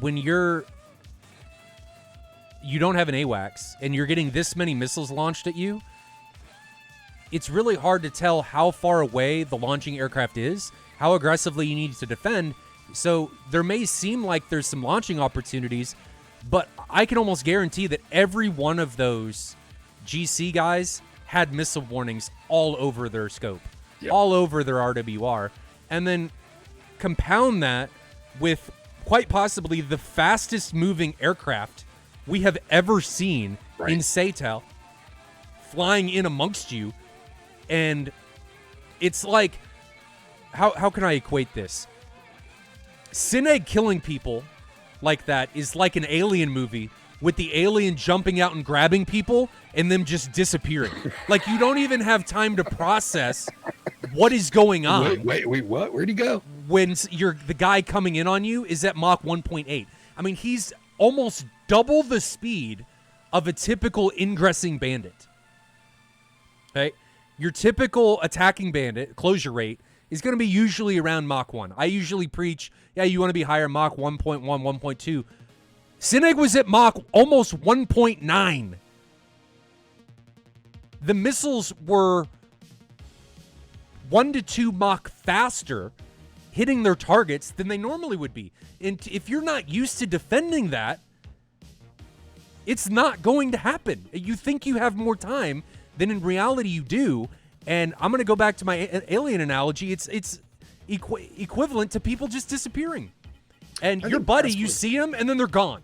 when you don't have an AWACS and you're getting this many missiles launched at you, it's really hard to tell how far away the launching aircraft is, how aggressively you need to defend. So there may seem like there's some launching opportunities, but I can almost guarantee that every one of those GC guys had missile warnings all over their scope, all over their RWR. And then compound that with quite possibly the fastest moving aircraft we have ever seen in SATAL flying in amongst you. And it's like, how can I equate this? Sineg killing people like that is like an Alien movie with the alien jumping out and grabbing people and them just disappearing. Like, you don't even have time to process what is going on. Wait, what? Where'd he go? When the guy coming in on you is at Mach 1.8. I mean, he's almost double the speed of a typical ingressing bandit. Okay? Your typical attacking bandit, closure rate, is going to be usually around Mach 1. I usually preach, you want to be higher, Mach 1.1, 1.2. Sineg was at Mach almost 1.9. The missiles were 1 to 2 Mach faster hitting their targets than they normally would be. And if you're not used to defending that, it's not going to happen. You think you have more time than in reality you do. And I'm going to go back to my alien analogy. It's equivalent to people just disappearing. And your buddy, you see them, and then they're gone.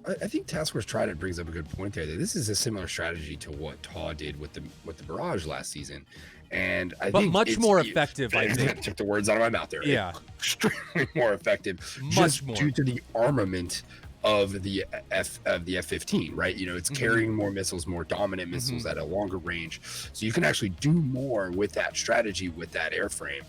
I think Task Force Trident brings up a good point there. That this is a similar strategy to what TAW did with the Barrage last season. And I think much more effective, I think. Took the words out of my mouth there. Yeah. Extremely more effective. Much more. Due to the armament of the F-15, right? It's carrying more missiles, more dominant missiles at a longer range. So you can actually do more with that strategy, with that airframe.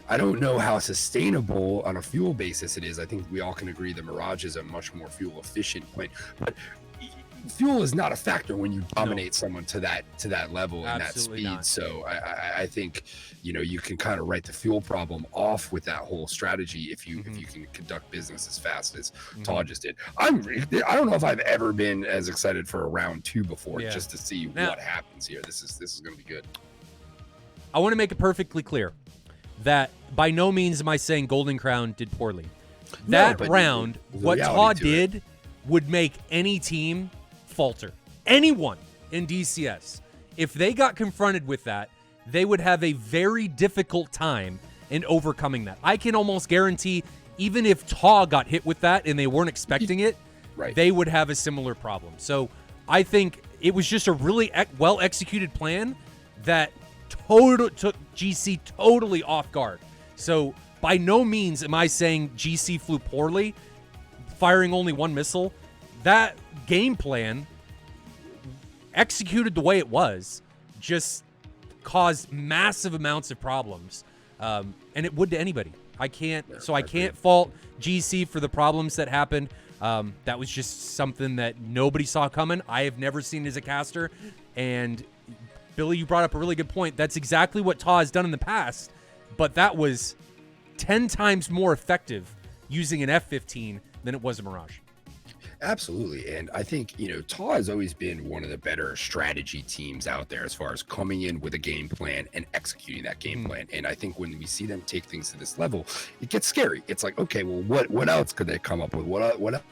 I don't know how sustainable on a fuel basis it is. I think we all can agree the Mirage is a much more fuel efficient plane, but fuel is not a factor when you dominate someone to that level and that speed. Not. So I think you can kind of write the fuel problem off with that whole strategy if you can conduct business as fast as TAW just did. I don't know if I've ever been as excited for a round 2 before, just to see what happens here. This is going to be good. I want to make it perfectly clear that by no means am I saying Golden Crown did poorly. That round, what TAW did would make any team falter. Anyone in DCS, if they got confronted with that, they would have a very difficult time in overcoming that. I can almost guarantee, even if TAW got hit with that and they weren't expecting it, they would have a similar problem. So I think it was just a really well-executed plan that took GC totally off guard. So by no means am I saying GC flew poorly, firing only one missile. That game plan, executed the way it was, just caused massive amounts of problems, and it would to anybody. I can't fault GC for the problems that happened. That was just something that nobody saw coming. I have never seen as a caster. And Billy, you brought up a really good point. That's exactly what TAW has done in the past, but that was 10 times more effective using an F-15 than it was a Mirage. Absolutely. And I think, TAW has always been one of the better strategy teams out there as far as coming in with a game plan and executing that game plan. And I think when we see them take things to this level, it gets scary. It's like, okay, well, what else could they come up with? What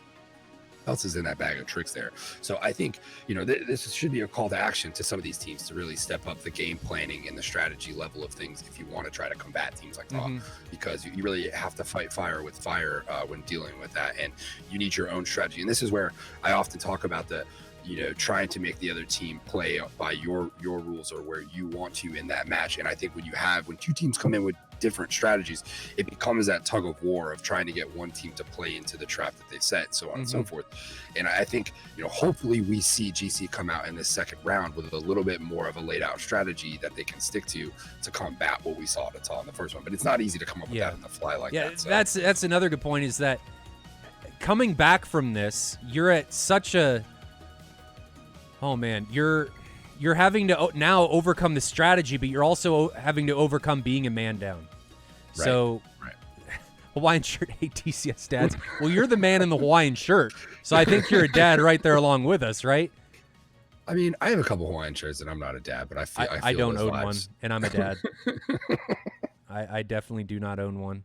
else is in that bag of tricks there? So I think, this should be a call to action to some of these teams to really step up the game planning and the strategy level of things if you want to try to combat teams like TAW, because you really have to fight fire with fire when dealing with that, and you need your own strategy. And this is where I often talk about the trying to make the other team play by your rules or where you want to in that match. And I think when two teams come in with different strategies, it becomes that tug of war of trying to get one team to play into the trap that they set, so on and so forth. And I think, hopefully we see GC come out in the second round with a little bit more of a laid out strategy that they can stick to combat what we saw at TAW in the first one. But it's not easy to come up with that on the fly like that. So. That's another good point, is that coming back from this, you're at such a you're having to now overcome the strategy, but you're also having to overcome being a man down. Right. So, Hawaiian shirt, hey, TCS dads. Well, you're the man in the Hawaiian shirt, so I think you're a dad right there along with us, right? I mean, I have a couple Hawaiian shirts, and I'm not a dad, but I feel I don't own vibes. one, and I'm a dad. I definitely do not own one.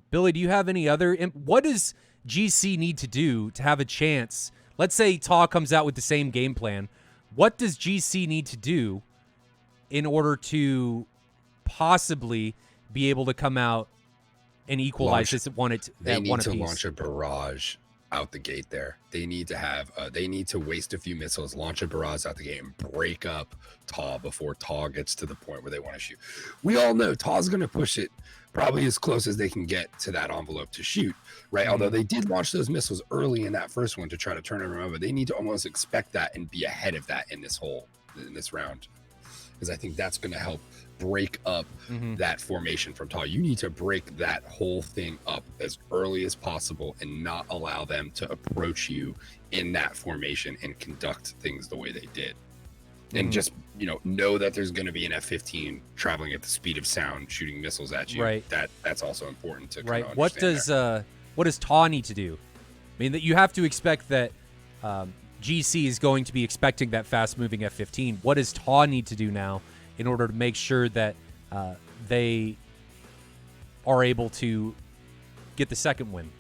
Billy, do you have any other? What does GC need to do to have a chance? Let's say TAW comes out with the same game plan. What does GC need to do in order to possibly be able to come out and equalize this at one apiece? They need to launch a barrage out the gate there. They need to have they need to waste a few missiles, launch a barrage out the gate, and break up TAW before TAW gets to the point where they want to shoot. We all know TAW's going to push it probably as close as they can get to that envelope to shoot, right? Although they did launch those missiles early in that first one to try to turn it around, but they need to almost expect that and be ahead of that in this round, because I think that's going to help break up that formation from TAW. You need to break that whole thing up as early as possible and not allow them to approach you in that formation and conduct things the way they did. And just, know that there's going to be an F-15 traveling at the speed of sound, shooting missiles at you. Right. That's also important to right. Kind of What does TAW need to do? I mean, that you have to expect that GC is going to be expecting that fast-moving F-15. What does TAW need to do now in order to make sure that they are able to get the second win?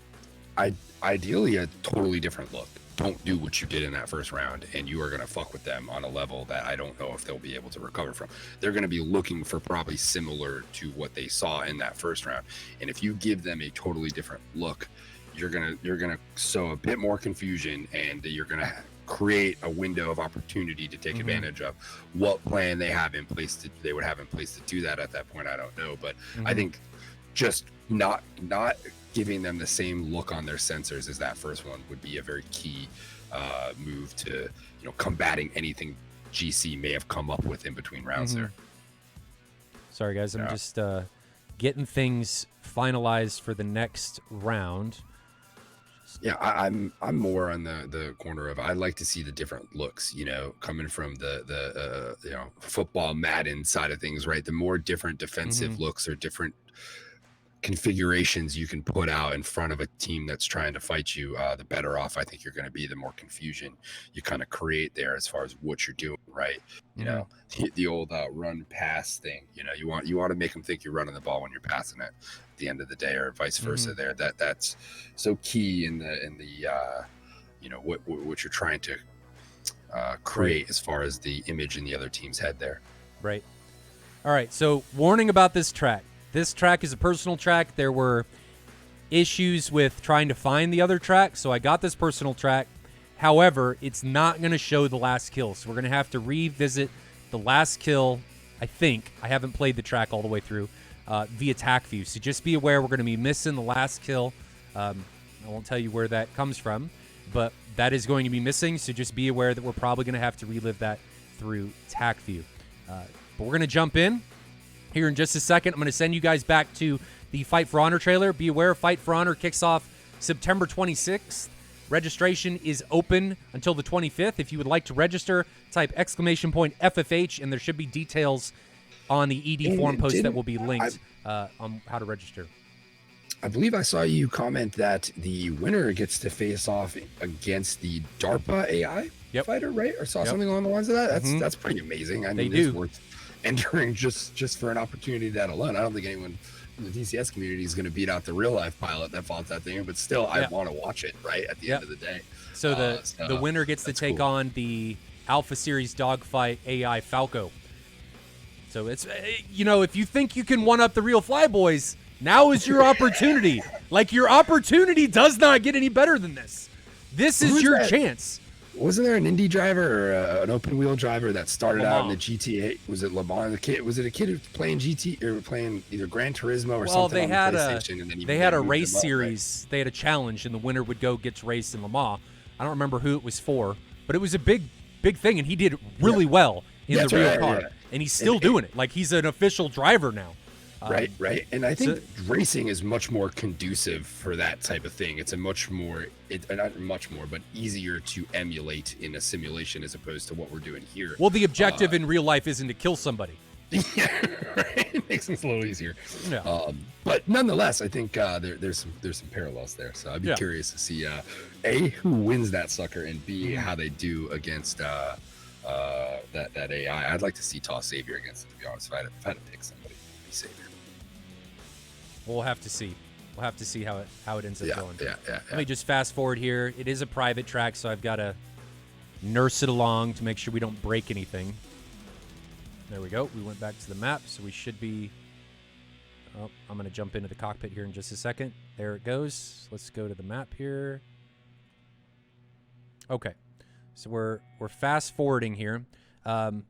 Ideally, a totally different look. Don't do what you did in that first round, and you are going to fuck with them on a level that I don't know if they'll be able to recover from. They're going to be looking for probably similar to what they saw in that first round. And if you give them a totally different look, you're going to sow a bit more confusion, and you're going to create a window of opportunity to take advantage of what plan they would have in place to do that at that point. I don't know, but I think just not giving them the same look on their sensors as that first one would be a very key move to combating anything GC may have come up with in between rounds there. Sorry guys, I'm just getting things finalized for the next round. Yeah, I'm more on the corner of I'd like to see the different looks, coming from the football Madden side of things, right? The more different defensive looks or different configurations you can put out in front of a team that's trying to fight you, the better off I think you're going to be. The more confusion you kind of create there as far as what you're doing, right? The old run pass thing. You want to make them think you're running the ball when you're passing it at the end of the day, or vice versa. There, that's so key in the what you're trying to create as far as the image in the other team's head there. Right. All right. So warning about this track. This track is a personal track. There were issues with trying to find the other track, so I got this personal track. However, it's not going to show the last kill, so we're going to have to revisit the last kill, I think. I haven't played the track all the way through, via TAC view. So just be aware we're going to be missing the last kill. I won't tell you where that comes from, but that is going to be missing, so just be aware that we're probably going to have to relive that through TAC view. But we're going to jump in here in just a second. I'm going to send you guys back to the Fight for Honor trailer. Be aware, Fight for Honor kicks off September 26th. Registration is open until the 25th. If you would like to register, type !FFH, and there should be details on the ED forum post that will be linked on how to register. I believe I saw you comment that the winner gets to face off against the DARPA AI fighter, right? Or saw something along the lines of that. That's pretty amazing. I mean, it's worth entering just for an opportunity that alone. I don't think anyone in the DCS community is going to beat out the real life pilot that fought that thing, but still, I want to watch it. Right at the end of the day. So the winner gets to take on the Alpha Series Dogfight AI Falco. So it's if you think you can one up the real Flyboys, now is your opportunity. Like, your opportunity does not get any better than this. This is your chance. Wasn't there an indie driver or an open wheel driver that started out in the GTA? Was it Le Mans? Was it a kid who was playing GT or playing either Gran Turismo or something? They had a race series. Right? They had a challenge, and the winner would go get to race in Le Mans. I don't remember who it was for, but it was a big thing, and he did really well in the real car. And he's still doing it. Like, he's an official driver now. Right. And I think racing is much more conducive for that type of thing. It's a not much more, but easier to emulate in a simulation as opposed to what we're doing here. Well, the objective in real life isn't to kill somebody. Yeah, right. It makes things a little easier. Yeah. But nonetheless, I think there's some parallels there. So I'd be curious to see A, who wins that sucker, and B, how they do against that AI. I'd like to see TAW Savior against it, to be honest. If I had to pick somebody, it'd be Savior. We'll have to see. We'll have to see how it ends up going. Yeah. Let me just fast forward here. It is a private track, so I've got to nurse it along to make sure we don't break anything. There we go. We went back to the map, so we should be... Oh, I'm going to jump into the cockpit here in just a second. There it goes. Let's go to the map here. Okay. So we're fast forwarding here. Trying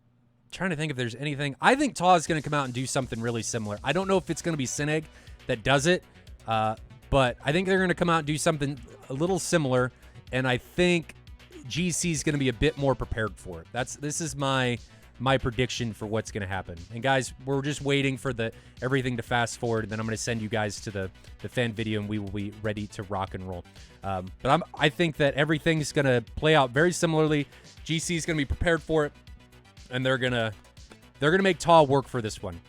to think if there's anything. I think TAW is going to come out and do something really similar. I don't know if it's going to be Cineg that does it, but I think they're going to come out and do something a little similar, and I think GC is going to be a bit more prepared for it. This is my prediction for what's going to happen. And guys, we're just waiting for everything to fast forward, and then I'm going to send you guys to the fan video, and we will be ready to rock and roll. But I think that everything's going to play out very similarly. GC is going to be prepared for it, and they're gonna make TAW work for this one.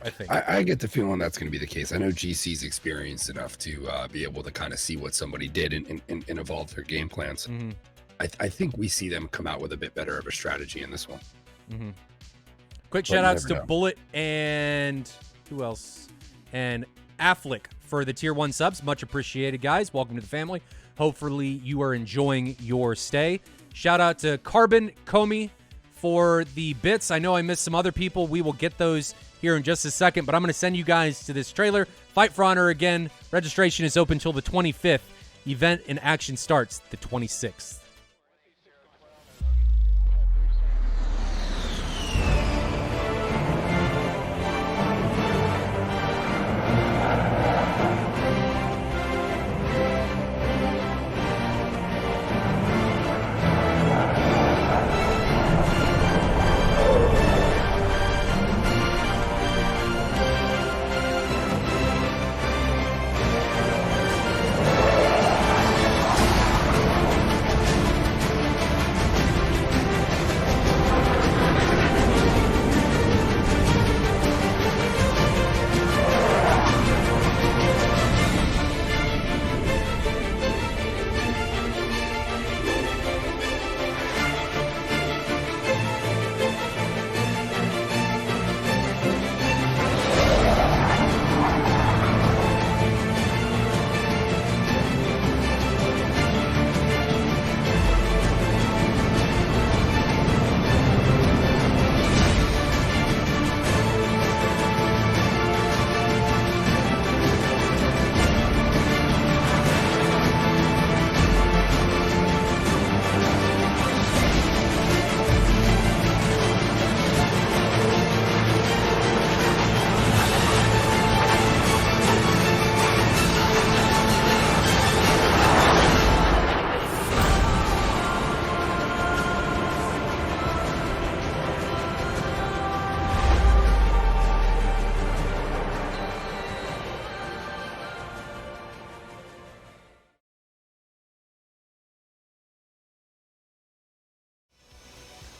I think. I get the feeling that's going to be the case. I know GC's experienced enough to be able to kind of see what somebody did and evolve their game plans. Mm-hmm. I think we see them come out with a bit better of a strategy in this one. Mm-hmm. Quick shout outs to Bullet and who else? And Affleck for the tier 1 subs. Much appreciated, guys. Welcome to the family. Hopefully you are enjoying your stay. Shout out to Carbon Comey for the bits. I know I missed some other people. We will get those here in just a second, but I'm going to send you guys to this trailer. Fight for Honor again. Registration is open until the 25th. Event and action starts the 26th.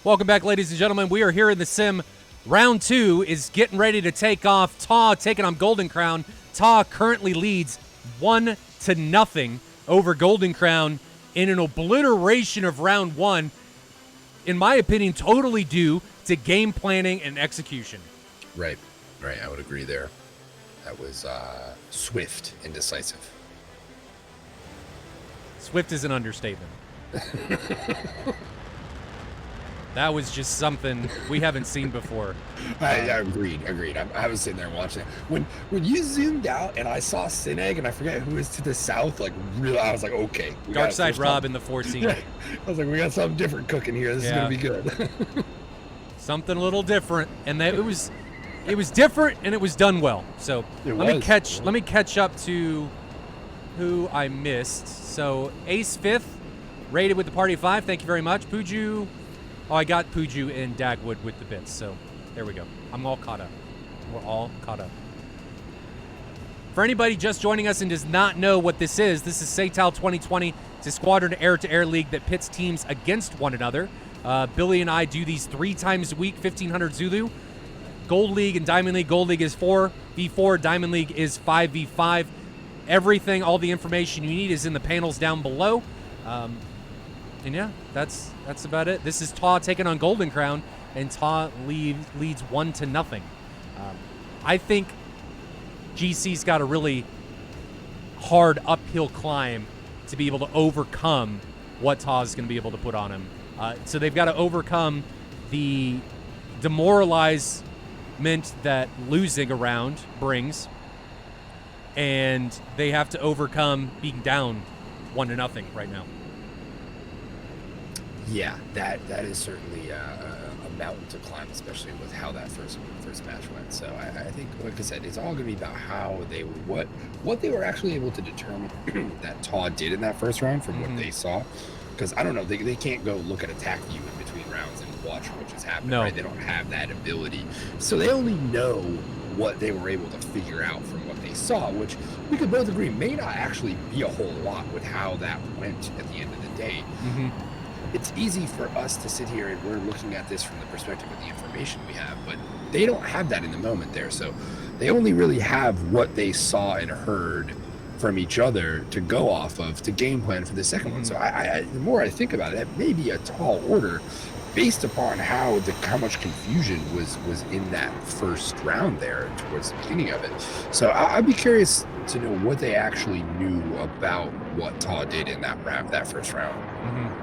Welcome back, ladies and gentlemen. We are here in the sim. Round 2 is getting ready to take off. TAW taking on Golden Crown. TAW currently leads 1-0 over Golden Crown in an obliteration of round 1. In my opinion, totally due to game planning and execution. Right. I would agree there. That was swift and decisive. Swift is an understatement. That was just something we haven't seen before. I agreed. I was sitting there watching it. When you zoomed out and I saw Sineg and I forget who is to the south, like real, I was like, okay. Darkside Rob in the 14. Yeah. I was like, we got something different cooking here. This is gonna be good. Something a little different, and that it was different and it was done well. So let me catch up to who I missed. So Ace 5th, rated with the party of 5. Thank you very much. Puju. Oh, I got Puju and Dagwood with the bits, so there we go. I'm all caught up. We're all caught up. For anybody just joining us and does not know what this is SATAL 2020. It's a squadron air-to-air league that pits teams against one another. Billy and I do these 3 times a week, 1,500 Zulu. Gold League and Diamond League. Gold League is 4v4. Diamond League is 5v5. Everything, all the information you need is in the panels down below. And yeah, that's about it. This is TAW taking on Golden Crown, and TAW leads 1-0. I think GC's got a really hard uphill climb to be able to overcome what TAW is going to be able to put on him. So they've got to overcome the demoralizement that losing a round brings, and they have to overcome being down 1-0 right now. Yeah, that is certainly a mountain to climb, especially with how that first match went. So I think, like I said, it's all going to be about how they what they were actually able to determine that TAW did in that first round from what they saw. Because I don't know, they can't go look at attack view in between rounds and watch what just happened. No. Right? They don't have that ability, so they only know what they were able to figure out from what they saw, which we could both agree may not actually be a whole lot with how that went at the end of the day. It's easy for us to sit here and we're looking at this from the perspective of the information we have, but they don't have that in the moment there. So they only really have what they saw and heard from each other to go off of to game plan for the second one. So the more I think about it, that may be a tall order based upon how much confusion was in that first round there towards the beginning of it. So I'd be curious to know what they actually knew about what TAW did in that first round.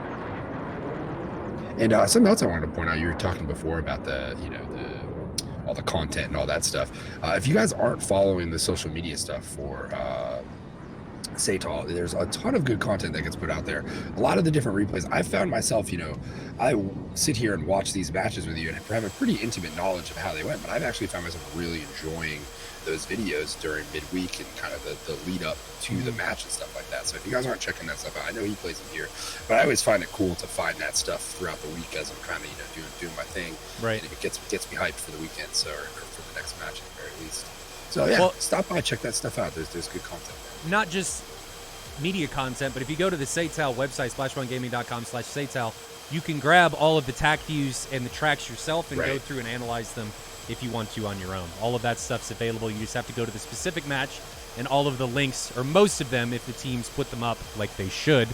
And something else I wanted to point out, you were talking before about all the content and all that stuff. If you guys aren't following the social media stuff for SATAL, there's a ton of good content that gets put out there. A lot of the different replays. I found myself, I sit here and watch these matches with you and have a pretty intimate knowledge of how they went, but I've actually found myself really enjoying those videos during midweek and kind of the lead up to the match and stuff like that. So if you guys aren't checking that stuff out, I know he plays them here, but I always find it cool to find that stuff throughout the week as I'm kind of doing my thing. Right. And it gets me hyped for the weekend, so or for the next match at the very least. So yeah, stop by, check that stuff out. There's good content there. Not just media content, but if you go to the SATAL website, splash1gaming.com/SATAL, you can grab all of the tack views and the tracks yourself and go through and analyze them if you want to on your own. All of that stuff's available. You just have to go to the specific match, and all of the links, or most of them, if the teams put them up like they should,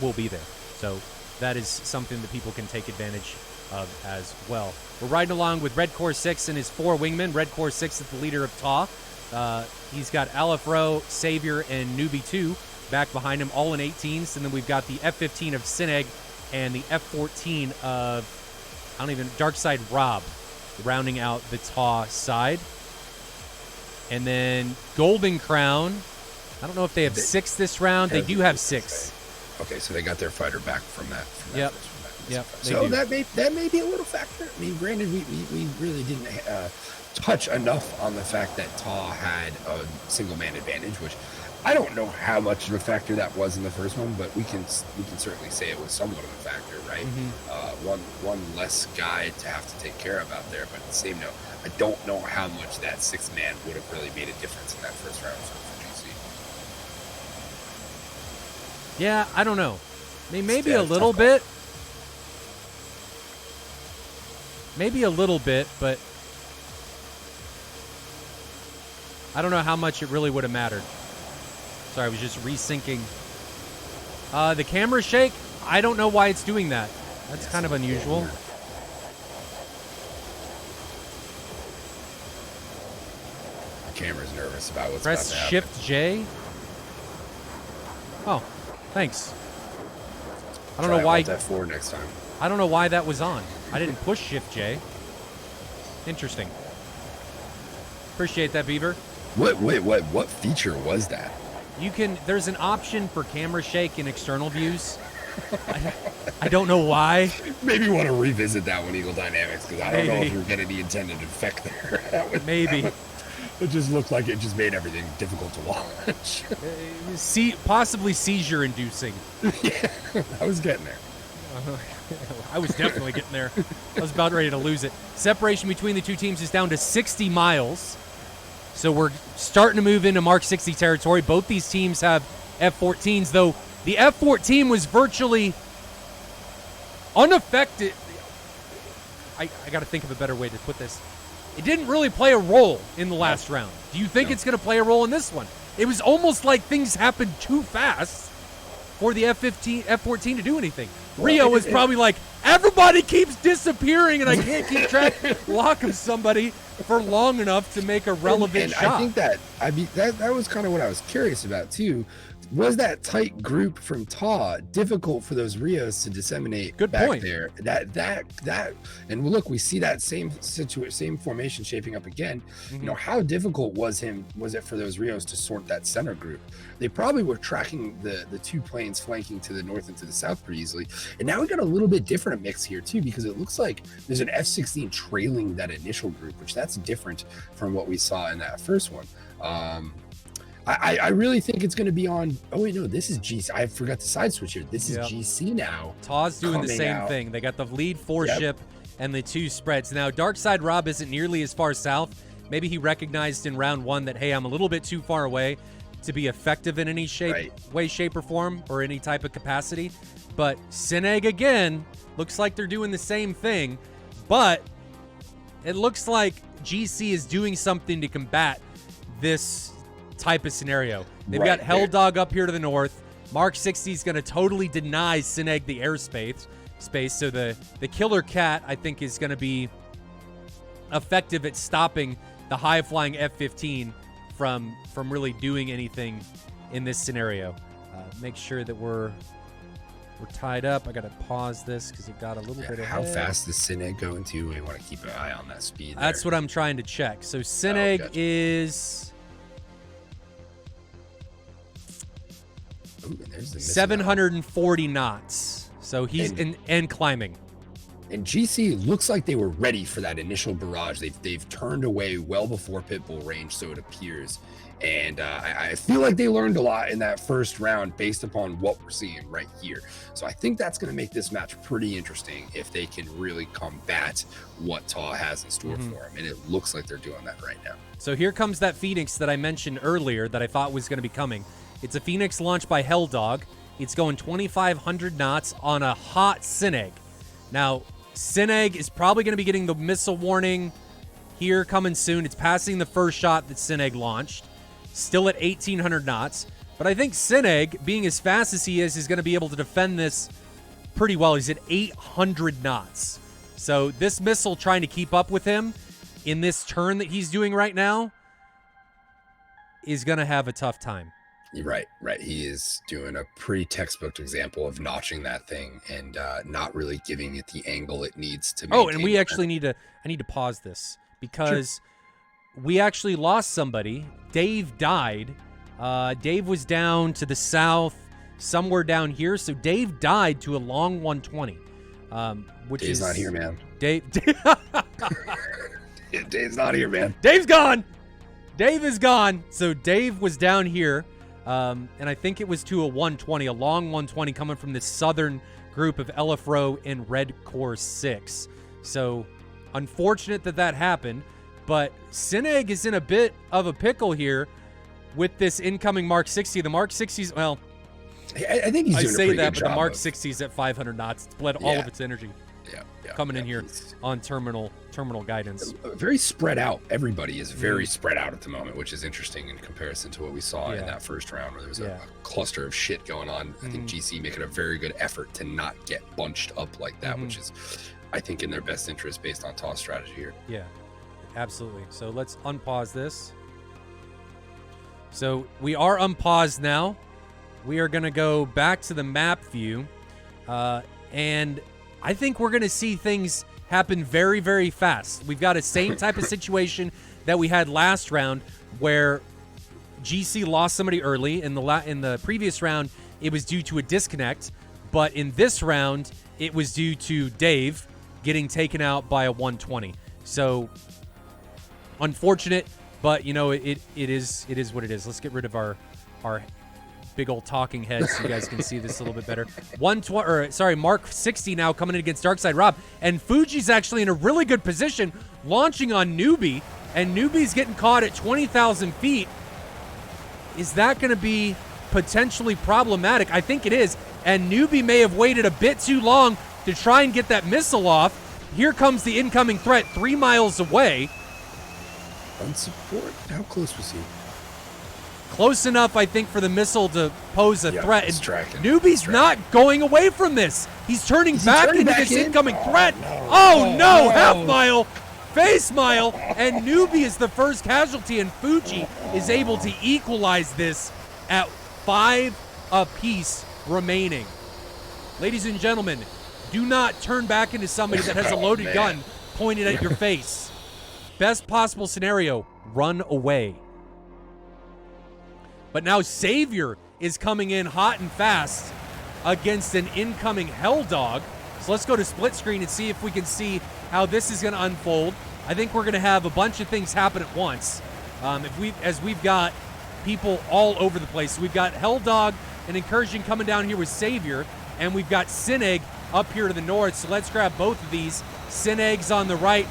will be there. So that is something that people can take advantage of as well. We're riding along with Red Core 6 and his 4 wingmen. Red Core 6 is the leader of TAW. He's got Aleph Row, Savior, and Newbie 2 back behind him, all in 18s. And then we've got the F-15 of Sineg and the F-14 of, Darkside Rob, rounding out the TAW side. And then Golden Crown, I don't know if they have 6 this round. They do have 6. Okay, so they got their fighter back from that. Yep. So that may be a little factor. I mean, granted, we really didn't touch enough on the fact that TAW had a single-man advantage, which I don't know how much of a factor that was in the first one, but we can certainly say it was somewhat of a factor, right? One less guy to have to take care of out there, but at the same note, I don't know how much that 6th man would have really made a difference in that first round for GC. Yeah, I don't know. I mean, maybe a little bit. Maybe a little bit, but I don't know how much it really would have mattered. Sorry, I was just resyncing. The camera shake, I don't know why it's doing that. That's kind of unusual. The camera's nervous about what's Press about to happen. Shift J. Oh, thanks. I don't know why. Try Alt F4 next time. I don't know why that was on. I didn't push Shift J. Interesting. Appreciate that, Beaver. What feature was that? You can. There's an option for camera shake in external views. I don't know why. Maybe want to revisit that one, Eagle Dynamics, because I don't know if you're getting the intended effect there. Maybe. It just looked like it just made everything difficult to watch. Possibly seizure-inducing. Yeah, I was getting there. I was definitely getting there. I was about ready to lose it. Separation between the two teams is down to 60 miles. So we're starting to move into Mark 60 territory. Both these teams have F-14s, though the F-14 was virtually unaffected. I got to think of a better way to put this. It didn't really play a role in the last round. Do you think it's going to play a role in this one? It was almost like things happened too fast for the F-14 to do anything. Well, Rio was probably like, everybody keeps disappearing and I can't keep lock of somebody for long enough to make a relevant shot. I think that was kind of what I was curious about too. Was that tight group from TAW difficult for those Rios to disseminate back there? That and look, we see that same formation shaping up again. You know, how difficult was it for those Rios to sort that center group? They probably were tracking the two planes flanking to the north and to the south pretty easily. And now we got a little bit different mix here too, because it looks like there's an F-16 trailing that initial group, which that's different from what we saw in that first one. I really think it's going to be on. Oh wait, no, this is GC. I forgot to side switch here. This is GC now. TAW's doing the same thing. They got the lead ship and the two spreads. Now, Darkside Rob isn't nearly as far south. Maybe he recognized in round one that, hey, I'm a little bit too far away to be effective in any way, shape, or form, or any type of capacity. But Sineg, again, looks like they're doing the same thing. But it looks like GC is doing something to combat this type of scenario. They've got Hell Dog up here to the north. Mark 60 is going to totally deny Sineg the airspace. So the Killer Cat, I think, is going to be effective at stopping the high-flying F-15 from really doing anything in this scenario. Make sure that we're tied up. I got to pause this because it got a little bit ahead. How fast does Sineg go into? We want to keep an eye on that speed. That's what I'm trying to check. So Sineg is 740 knots. So he's and climbing. And GC looks like they were ready for that initial barrage. They've turned away well before pitbull range, so it appears. And I feel like they learned a lot in that first round based upon what we're seeing right here. So I think that's going to make this match pretty interesting if they can really combat what TAW has in store for them. And it looks like they're doing that right now. So here comes that Phoenix that I mentioned earlier that I thought was going to be coming. It's a Phoenix launched by Hell Dog. It's going 2,500 knots on a hot Sineg. Now, Sineg is probably going to be getting the missile warning here coming soon. It's passing the first shot that Sineg launched. Still at 1,800 knots. But I think Sineg, being as fast as he is going to be able to defend this pretty well. He's at 800 knots. So this missile trying to keep up with him in this turn that he's doing right now is going to have a tough time. Right. He is doing a pretty textbook example of notching that thing and not really giving it the angle it needs to maintain. Oh, and we actually I need to pause this because we actually lost somebody. Dave died. Dave was down to the south, somewhere down here. So Dave died to a long 120. Dave's not here, man. Dave's not here, man. Dave's gone. Dave is gone. So Dave was down here. And I think it was to a 120, a long 120 coming from this southern group of LFRO and Red Corps 6. So unfortunate that happened, but Sineg is in a bit of a pickle here with this incoming Mark 60. The Mark 60s, well, I think he's doing a pretty good job. But the Mark 60 is at 500 knots. It's bled all of its energy. coming in here on terminal guidance. Very spread out. Everybody is very spread out at the moment, which is interesting in comparison to what we saw in that first round, where there was a cluster of shit going on. I think GC making a very good effort to not get bunched up like that, which is, I think, in their best interest based on TAW strategy here. Yeah, absolutely. So let's unpause this. So we are unpaused now. We are going to go back to the map view, and I think we're going to see things happen very, very fast. We've got a same type of situation that we had last round, where GC lost somebody early. In the previous round, it was due to a disconnect, but in this round, it was due to Dave getting taken out by a 120. So unfortunate, but you know it is what it is. Let's get rid of our big old talking heads so you guys can see this a little bit better. Mark 60 now coming in against Darkside Rob, and Fuji's actually in a really good position, launching on Newbie, and Newbie's getting caught at 20,000 feet. Is that going to be potentially problematic? I think it is, and Newbie may have waited a bit too long to try and get that missile off. Here comes the incoming threat 3 miles away. On support, how close was he? Close enough, I think, for the missile to pose a threat. And tracking. Newbie's not going away from this. He's turning back into this incoming threat. No. Oh, no. Half mile, face mile, and Newbie is the first casualty, and Fuji is able to equalize this at 5 apiece remaining. Ladies and gentlemen, do not turn back into somebody that has a loaded gun pointed at your face. Best possible scenario, run away. But now Savior is coming in hot and fast against an incoming Hell Dog. So let's go to split screen and see if we can see how this is going to unfold. I think we're going to have a bunch of things happen at once. As we've got people all over the place. We've got Hell Dog and Incursion coming down here with Savior, and we've got Sineg up here to the north. So let's grab both of these. Sineg's on the right.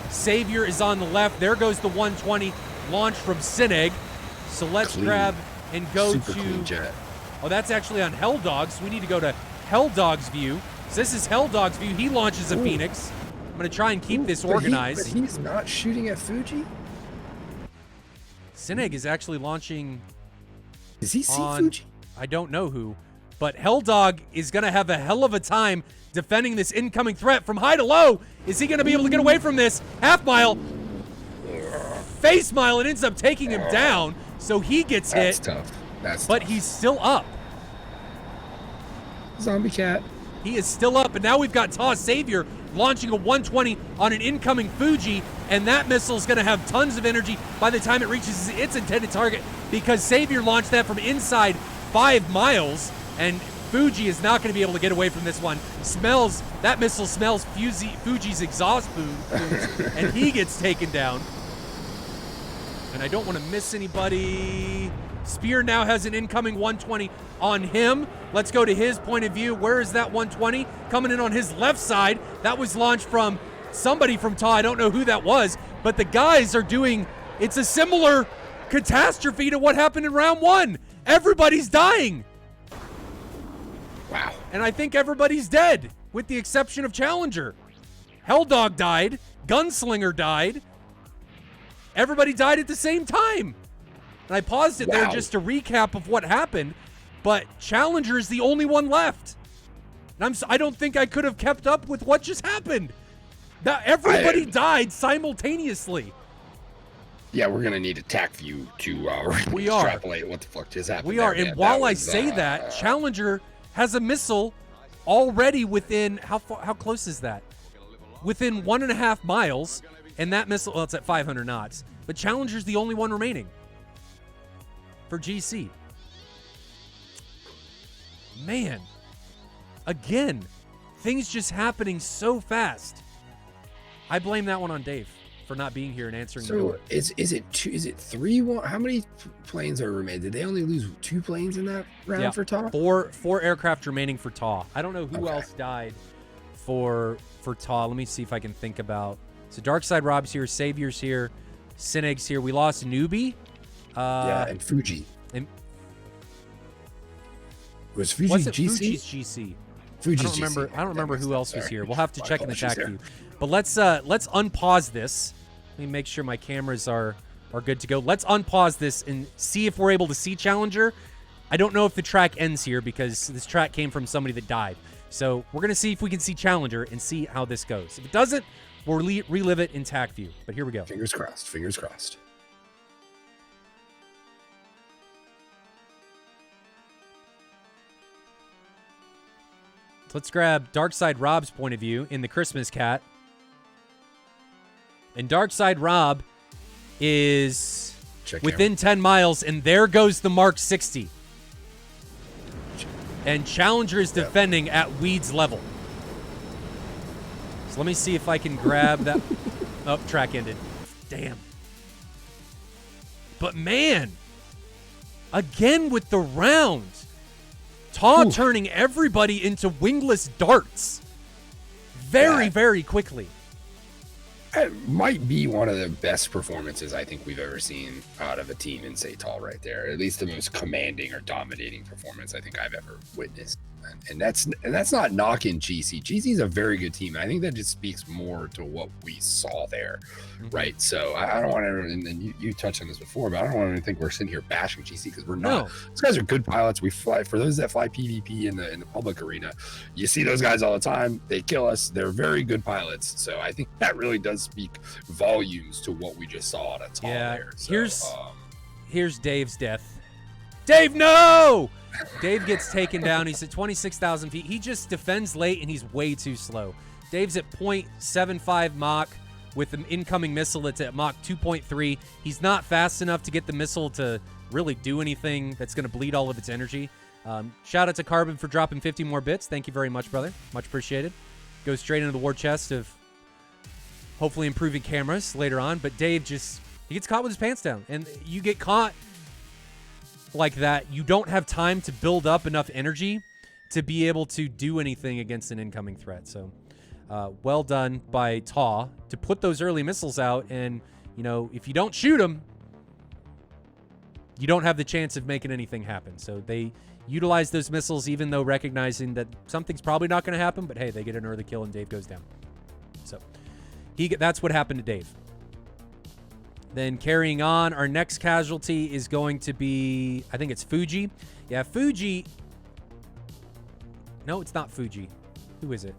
Savior is on the left. There goes the 120 launched from Sineg. So let's grab and go to... Oh, that's actually on Hell Dogs. We need to go to Hell Dog's view. So this is Hell Dog's view. He launches a Phoenix. I'm going to try and keep this organized. But he's not shooting at Fuji? Sineg is actually launching... Does he see Fuji? I don't know who. But Hell Dog is going to have a hell of a time defending this incoming threat from high to low. Is he going to be able to get away from this? Half mile. Face mile. It ends up taking him down. So he gets hit. That's tough. But he's still up. Zombie cat. He is still up. And now we've got TAW Savior launching a 120 on an incoming Fuji. And that missile is going to have tons of energy by the time it reaches its intended target, because Savior launched that from inside 5 miles. And Fuji is not going to be able to get away from this one. That missile smells Fuji's exhaust fumes, and he gets taken down. And I don't want to miss anybody. Spear now has an incoming 120 on him. Let's go to his point of view. Where is that 120? Coming in on his left side. That was launched from somebody from TAW. I don't know who that was, but the guys are doing, it's a similar catastrophe to what happened in round 1. Everybody's dying. Wow. And I think everybody's dead, with the exception of Challenger. Hell Dog died. Gunslinger died. Everybody died at the same time. And I paused it there just to recap of what happened, but Challenger is the only one left. And I don't think I could have kept up with what just happened. Everybody died simultaneously. Yeah, we're going to need a TAC view to extrapolate what the fuck just happened. We are, and while I say that, Challenger has a missile already within, how close is that? Within 1.5 miles. And that missile, well, it's at 500 knots. But Challenger's the only one remaining for GC. Man, again, things just happening so fast. I blame that one on Dave for not being here and answering the door. Is it 3? How many planes are remaining? Did they only lose 2 planes in that round for TAW? Four aircraft remaining for TAW. I don't know who else died for TAW. Let me see if I can think about. So Darkside Rob's here, Savior's here, Sineg's here. We lost Newbie. And Fuji. And was Fuji wasn't GC? Fuji's GC. Fuji's I don't remember who else was here. We'll have to check in the apologies TAC view. But let's unpause this. Let me make sure my cameras are good to go. Let's unpause this and see if we're able to see Challenger. I don't know if the track ends here because this track came from somebody that died. So we're going to see if we can see Challenger and see how this goes. If it doesn't, we'll relive it in TAC view. But here we go. Fingers crossed. Fingers crossed. Let's grab Darkside Rob's point of view in the Christmas Cat. And Darkside Rob is within 10 miles, and there goes the Mark 60. And Challenger is defending at Weeds level. So let me see if I can grab that. Oh, track ended. Damn. But man, again with the round. TAW turning everybody into wingless darts very, very quickly. It might be one of the best performances I think we've ever seen out of a team in SATAL right there. At least the most commanding or dominating performance I think I've ever witnessed. And that's not knocking GC. GC is a very good team. I think that just speaks more to what we saw there, right? So I don't want to, and you touched on this before, but I don't want to think we're sitting here bashing GC because we're not. No. Those guys are good pilots. We fly, for those that fly PvP in the public arena, you see those guys all the time. They kill us. They're very good pilots. So I think that really does speak volumes to what we just saw at TAW there. So, here's Dave's death. Dave, no! Dave gets taken down. He's at 26,000 feet. He just defends late, and he's way too slow. Dave's at 0.75 Mach with an incoming missile that's at Mach 2.3. He's not fast enough to get the missile to really do anything that's going to bleed all of its energy. Shout out to Carbon for dropping 50 more bits. Thank you very much, brother. Much appreciated. Goes straight into the war chest of hopefully improving cameras later on. But Dave he gets caught with his pants down. And you get caught like that, you don't have time to build up enough energy to be able to do anything against an incoming threat. So well done by TAW to put those early missiles out. And, you know, if you don't shoot them, you don't have the chance of making anything happen. So they utilize those missiles, even though recognizing that something's probably not going to happen. But, hey, they get an early kill and Dave goes down. So that's what happened to Dave. Then carrying on, our next casualty is going to be, I think it's Fuji. Yeah, Fuji. No, it's not Fuji. Who is it?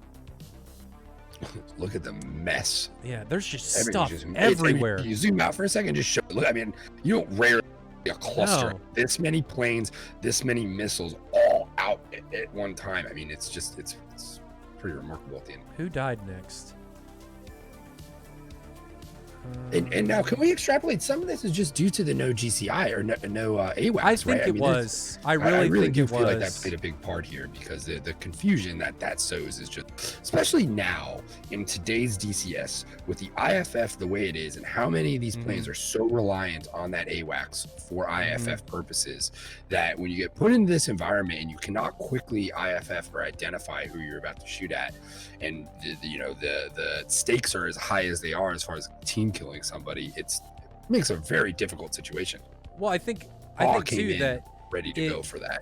Look at the mess. Yeah, there's just stuff everywhere. You zoom out for a second, just show. Look, I mean, you don't rarely see a cluster. No. This many planes, this many missiles, all out at one time. I mean, it's pretty remarkable at the end. Who died next? And now, can we extrapolate? Some of this is just due to the no GCI or no AWACS, I think right? it was. I really do think feel like that played a big part here because the confusion that sows is just, especially now in today's DCS with the IFF the way it is and how many of these planes are so reliant on that AWACS for IFF purposes that when you get put into this environment and you cannot quickly IFF or identify who you're about to shoot at, and the stakes are as high as they are as far as team killing somebody, it makes a very difficult situation. Well, I think too that ready to go for that.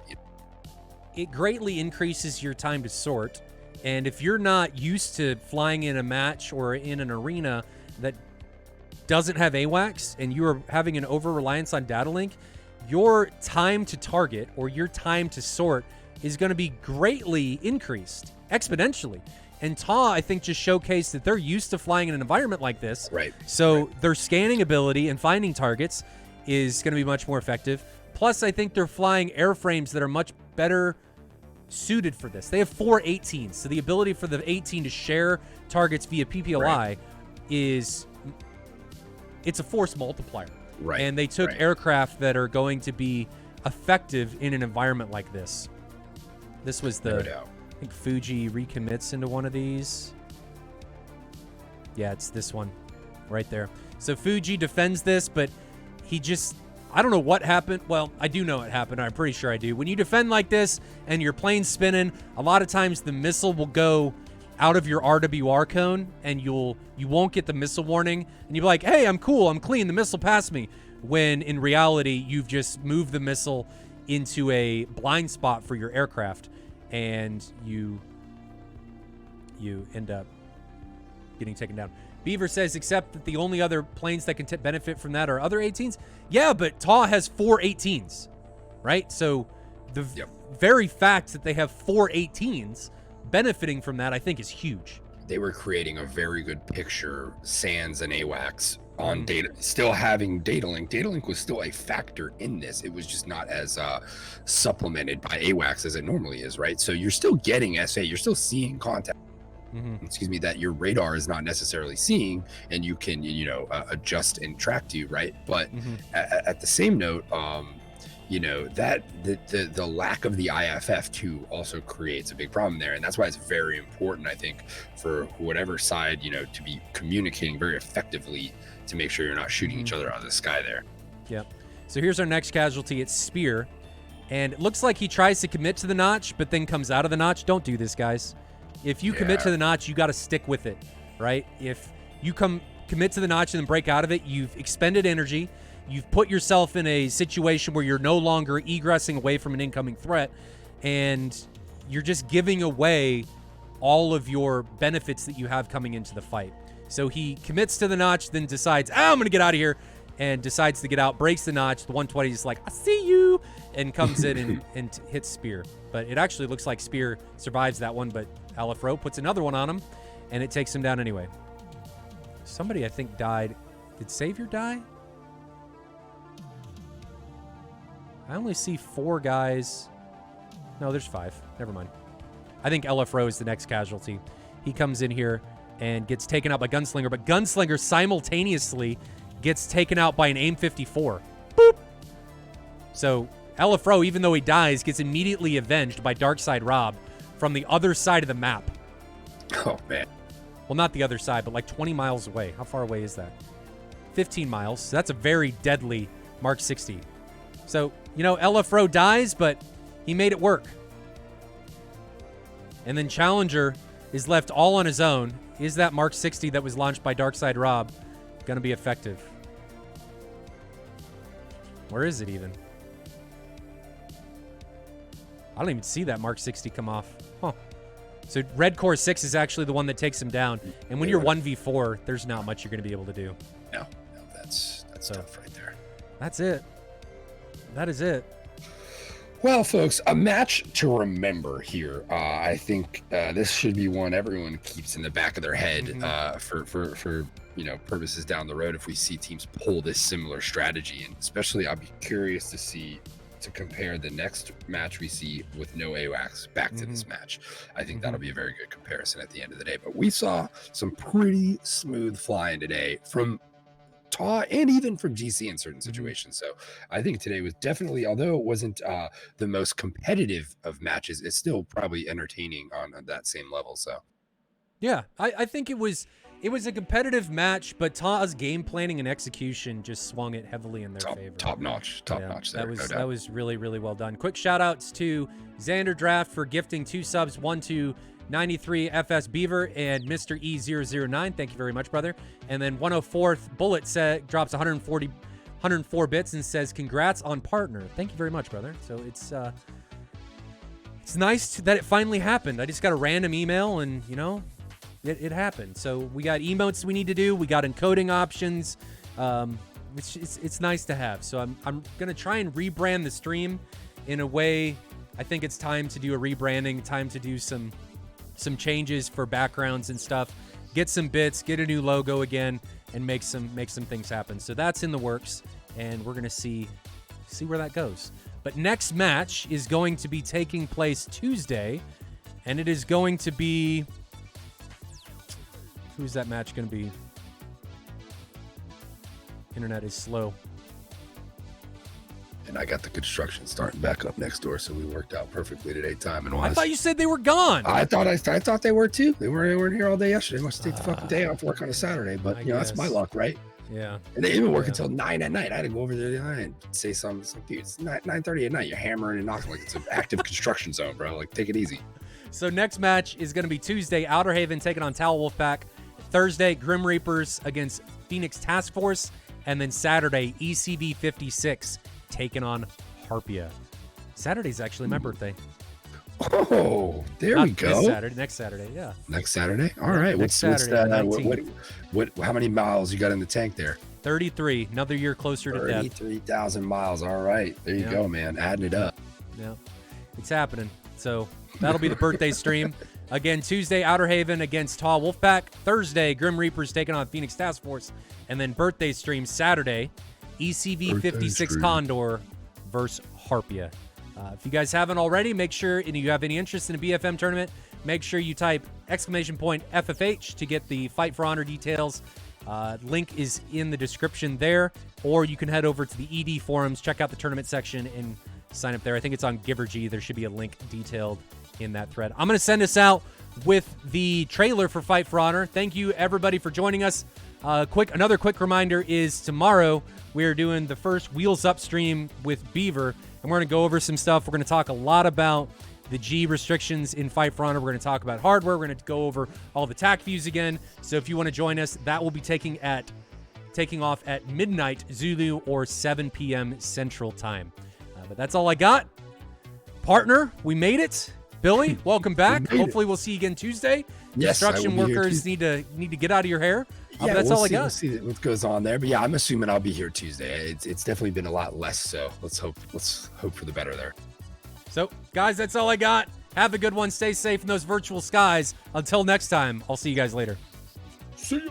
It greatly increases your time to sort, and if you're not used to flying in a match or in an arena that doesn't have AWACS and you are having an over reliance on data link, your time to target or your time to sort is going to be greatly increased exponentially. And TAW, I think, just showcased that they're used to flying in an environment like this. Right. So their scanning ability and finding targets is going to be much more effective. Plus, I think they're flying airframes that are much better suited for this. They have 4 18s, so the ability for the 18 to share targets via PPLI it's a force multiplier. Right. And they took aircraft that are going to be effective in an environment like this. This was No doubt. I think Fuji recommits into one of these. Yeah, it's this one right there. So Fuji defends this, but I don't know what happened. Well, I do know what happened. I'm pretty sure I do. When you defend like this and your plane's spinning, a lot of times the missile will go out of your RWR cone and you won't get the missile warning. And you'll be like, hey, I'm cool, I'm clean, the missile passed me. When in reality, you've just moved the missile into a blind spot for your aircraft and you you end up getting taken down. Beaver says, except that the only other planes that can benefit from that are other 18s. Yeah, but TAW has 4 18s, right? So the very fact that they have 4 18s benefiting from that, I think, is huge. They were creating a very good picture, SANS and AWACS, on data, still having data link. Data link was still a factor in this. It was just not as supplemented by AWACS as it normally is, right? So you're still getting SA, you're still seeing contact, that your radar is not necessarily seeing, and you can, adjust and track to, right? But at the same note, that the lack of the IFF too also creates a big problem there, and that's why it's very important, I think, for whatever side, to be communicating very effectively to make sure you're not shooting each other out of the sky there. Yep. So here's our next casualty. It's Spear, and it looks like he tries to commit to the notch, but then comes out of the notch. Don't do this, guys. If you commit to the notch, you got to stick with it, right? If you commit to the notch and then break out of it, you've expended energy. You've put yourself in a situation where you're no longer egressing away from an incoming threat, and you're just giving away all of your benefits that you have coming into the fight. So he commits to the notch, then decides, I'm going to get out of here, and decides to get out, breaks the notch. The 120 is like, I see you, and comes in and hits Spear. But it actually looks like Spear survives that one, but Alefro puts another one on him, and it takes him down anyway. Somebody, I think, died. Did Savior die? I only see 4 guys. No, there's 5. Never mind. I think Alefro is the next casualty. He comes in here and gets taken out by Gunslinger, but Gunslinger simultaneously gets taken out by an AIM 54. Boop! So Alefro, even though he dies, gets immediately avenged by Darkside Rob from the other side of the map. Oh, man. Well, not the other side, but like 20 miles away. How far away is that? 15 miles. So that's a very deadly Mark 60. So, Alefro dies, but he made it work. And then Challenger is left all on his own. Is that Mark 60 that was launched by Darkside Rob going to be effective? Where is it even? I don't even see that Mark 60 come off. Huh. So Red Core 6 is actually the one that takes him down. And when you're 1v4, there's not much you're going to be able to do. No, that's tough right there. That's it. That is it. Well, folks, a match to remember here. I think this should be one everyone keeps in the back of their head for purposes down the road if we see teams pull this similar strategy. And especially, I'll be curious to compare the next match we see with no AWACS back to this match. I think that'll be a very good comparison at the end of the day. But we saw some pretty smooth flying today from TAW and even from GC in certain situations. So I think today was definitely, although it wasn't the most competitive of matches, it's still probably entertaining on that same level. So yeah, I think it was a competitive match, but TAW's game planning and execution just swung it heavily in their favor. Top notch there. That was really, really well done. Quick shout outs to Xander Draft for gifting 2 subs, 1 to 93 FS Beaver and Mr. E009. Thank you very much, brother. And then 104th Bullet drops 104 bits and says, congrats on partner. Thank you very much, brother. So it's nice that it finally happened. I just got a random email and, it happened. So we got emotes we need to do. We got encoding options. It's nice to have. So I'm going to try and rebrand the stream in a way. I think it's time to do a rebranding, time to do some changes for backgrounds and stuff, get some bits, get a new logo again, and make some things happen. So that's in the works, and we're gonna see where that goes. But next match is going to be taking place Tuesday, and it is going to be, who's that match gonna be? Internet is slow. And I got the construction starting back up next door, so we worked out perfectly today, time and wise. I thought you said they were gone. I thought they were too. They weren't here all day yesterday. They must take the fucking day off work on a Saturday, but that's my luck, right? Yeah. And they didn't work until 9 at night. I had to go over there and say something. It's like, dude, it's 9:30 at night. You're hammering and knocking like it's an active construction zone, bro. Like, take it easy. So next match is going to be Tuesday, Outer Haven taking on TAW Wolfpack. Thursday, Grim Reapers against Phoenix Task Force. And then Saturday, ECV 56 taking on Harpia. Saturday's actually my birthday. Oh, there Not we go. this Saturday, next Saturday. Yeah. Next Saturday. All Yeah, right. next What's Saturday, the what how many miles you got in the tank there? 33. Another year closer to death. 33,000 miles. All right. There you go, man. Adding it up. Yeah. It's happening. So that'll be the birthday stream. Again, Tuesday, Outer Haven against TAW Wolfpack. Thursday, Grim Reapers taking on Phoenix Task Force. And then birthday stream Saturday, ECV 56 Condor versus Harpia. If you guys haven't already, make sure, and you have any interest in a BFM tournament, make sure you type !FFH to get the Fight for Honor details. Link is in the description there, or you can head over to the ED forums, check out the tournament section, and sign up there. I think it's on Givergy. There should be a link detailed in that thread. I'm going to send us out with the trailer for Fight for Honor. Thank you, everybody, for joining us. Another quick reminder is tomorrow we are doing the first Wheels Up stream with Beaver, and we're going to go over some stuff. We're going to talk a lot about the G restrictions in Fight for Honor. We're going to talk about hardware. We're going to go over all the TAC views again. So if you want to join us, that will be taking off at midnight Zulu or 7 p.m. Central Time. But that's all I got. Partner, we made it. Billy, welcome back. Hopefully we'll see you again Tuesday. Yes, construction workers need to get out of your hair. Yeah, but that's all I got. We'll see what goes on there. But yeah, I'm assuming I'll be here Tuesday. It's definitely been a lot less, so let's hope for the better there. So, guys, that's all I got. Have a good one. Stay safe in those virtual skies. Until next time, I'll see you guys later. See you.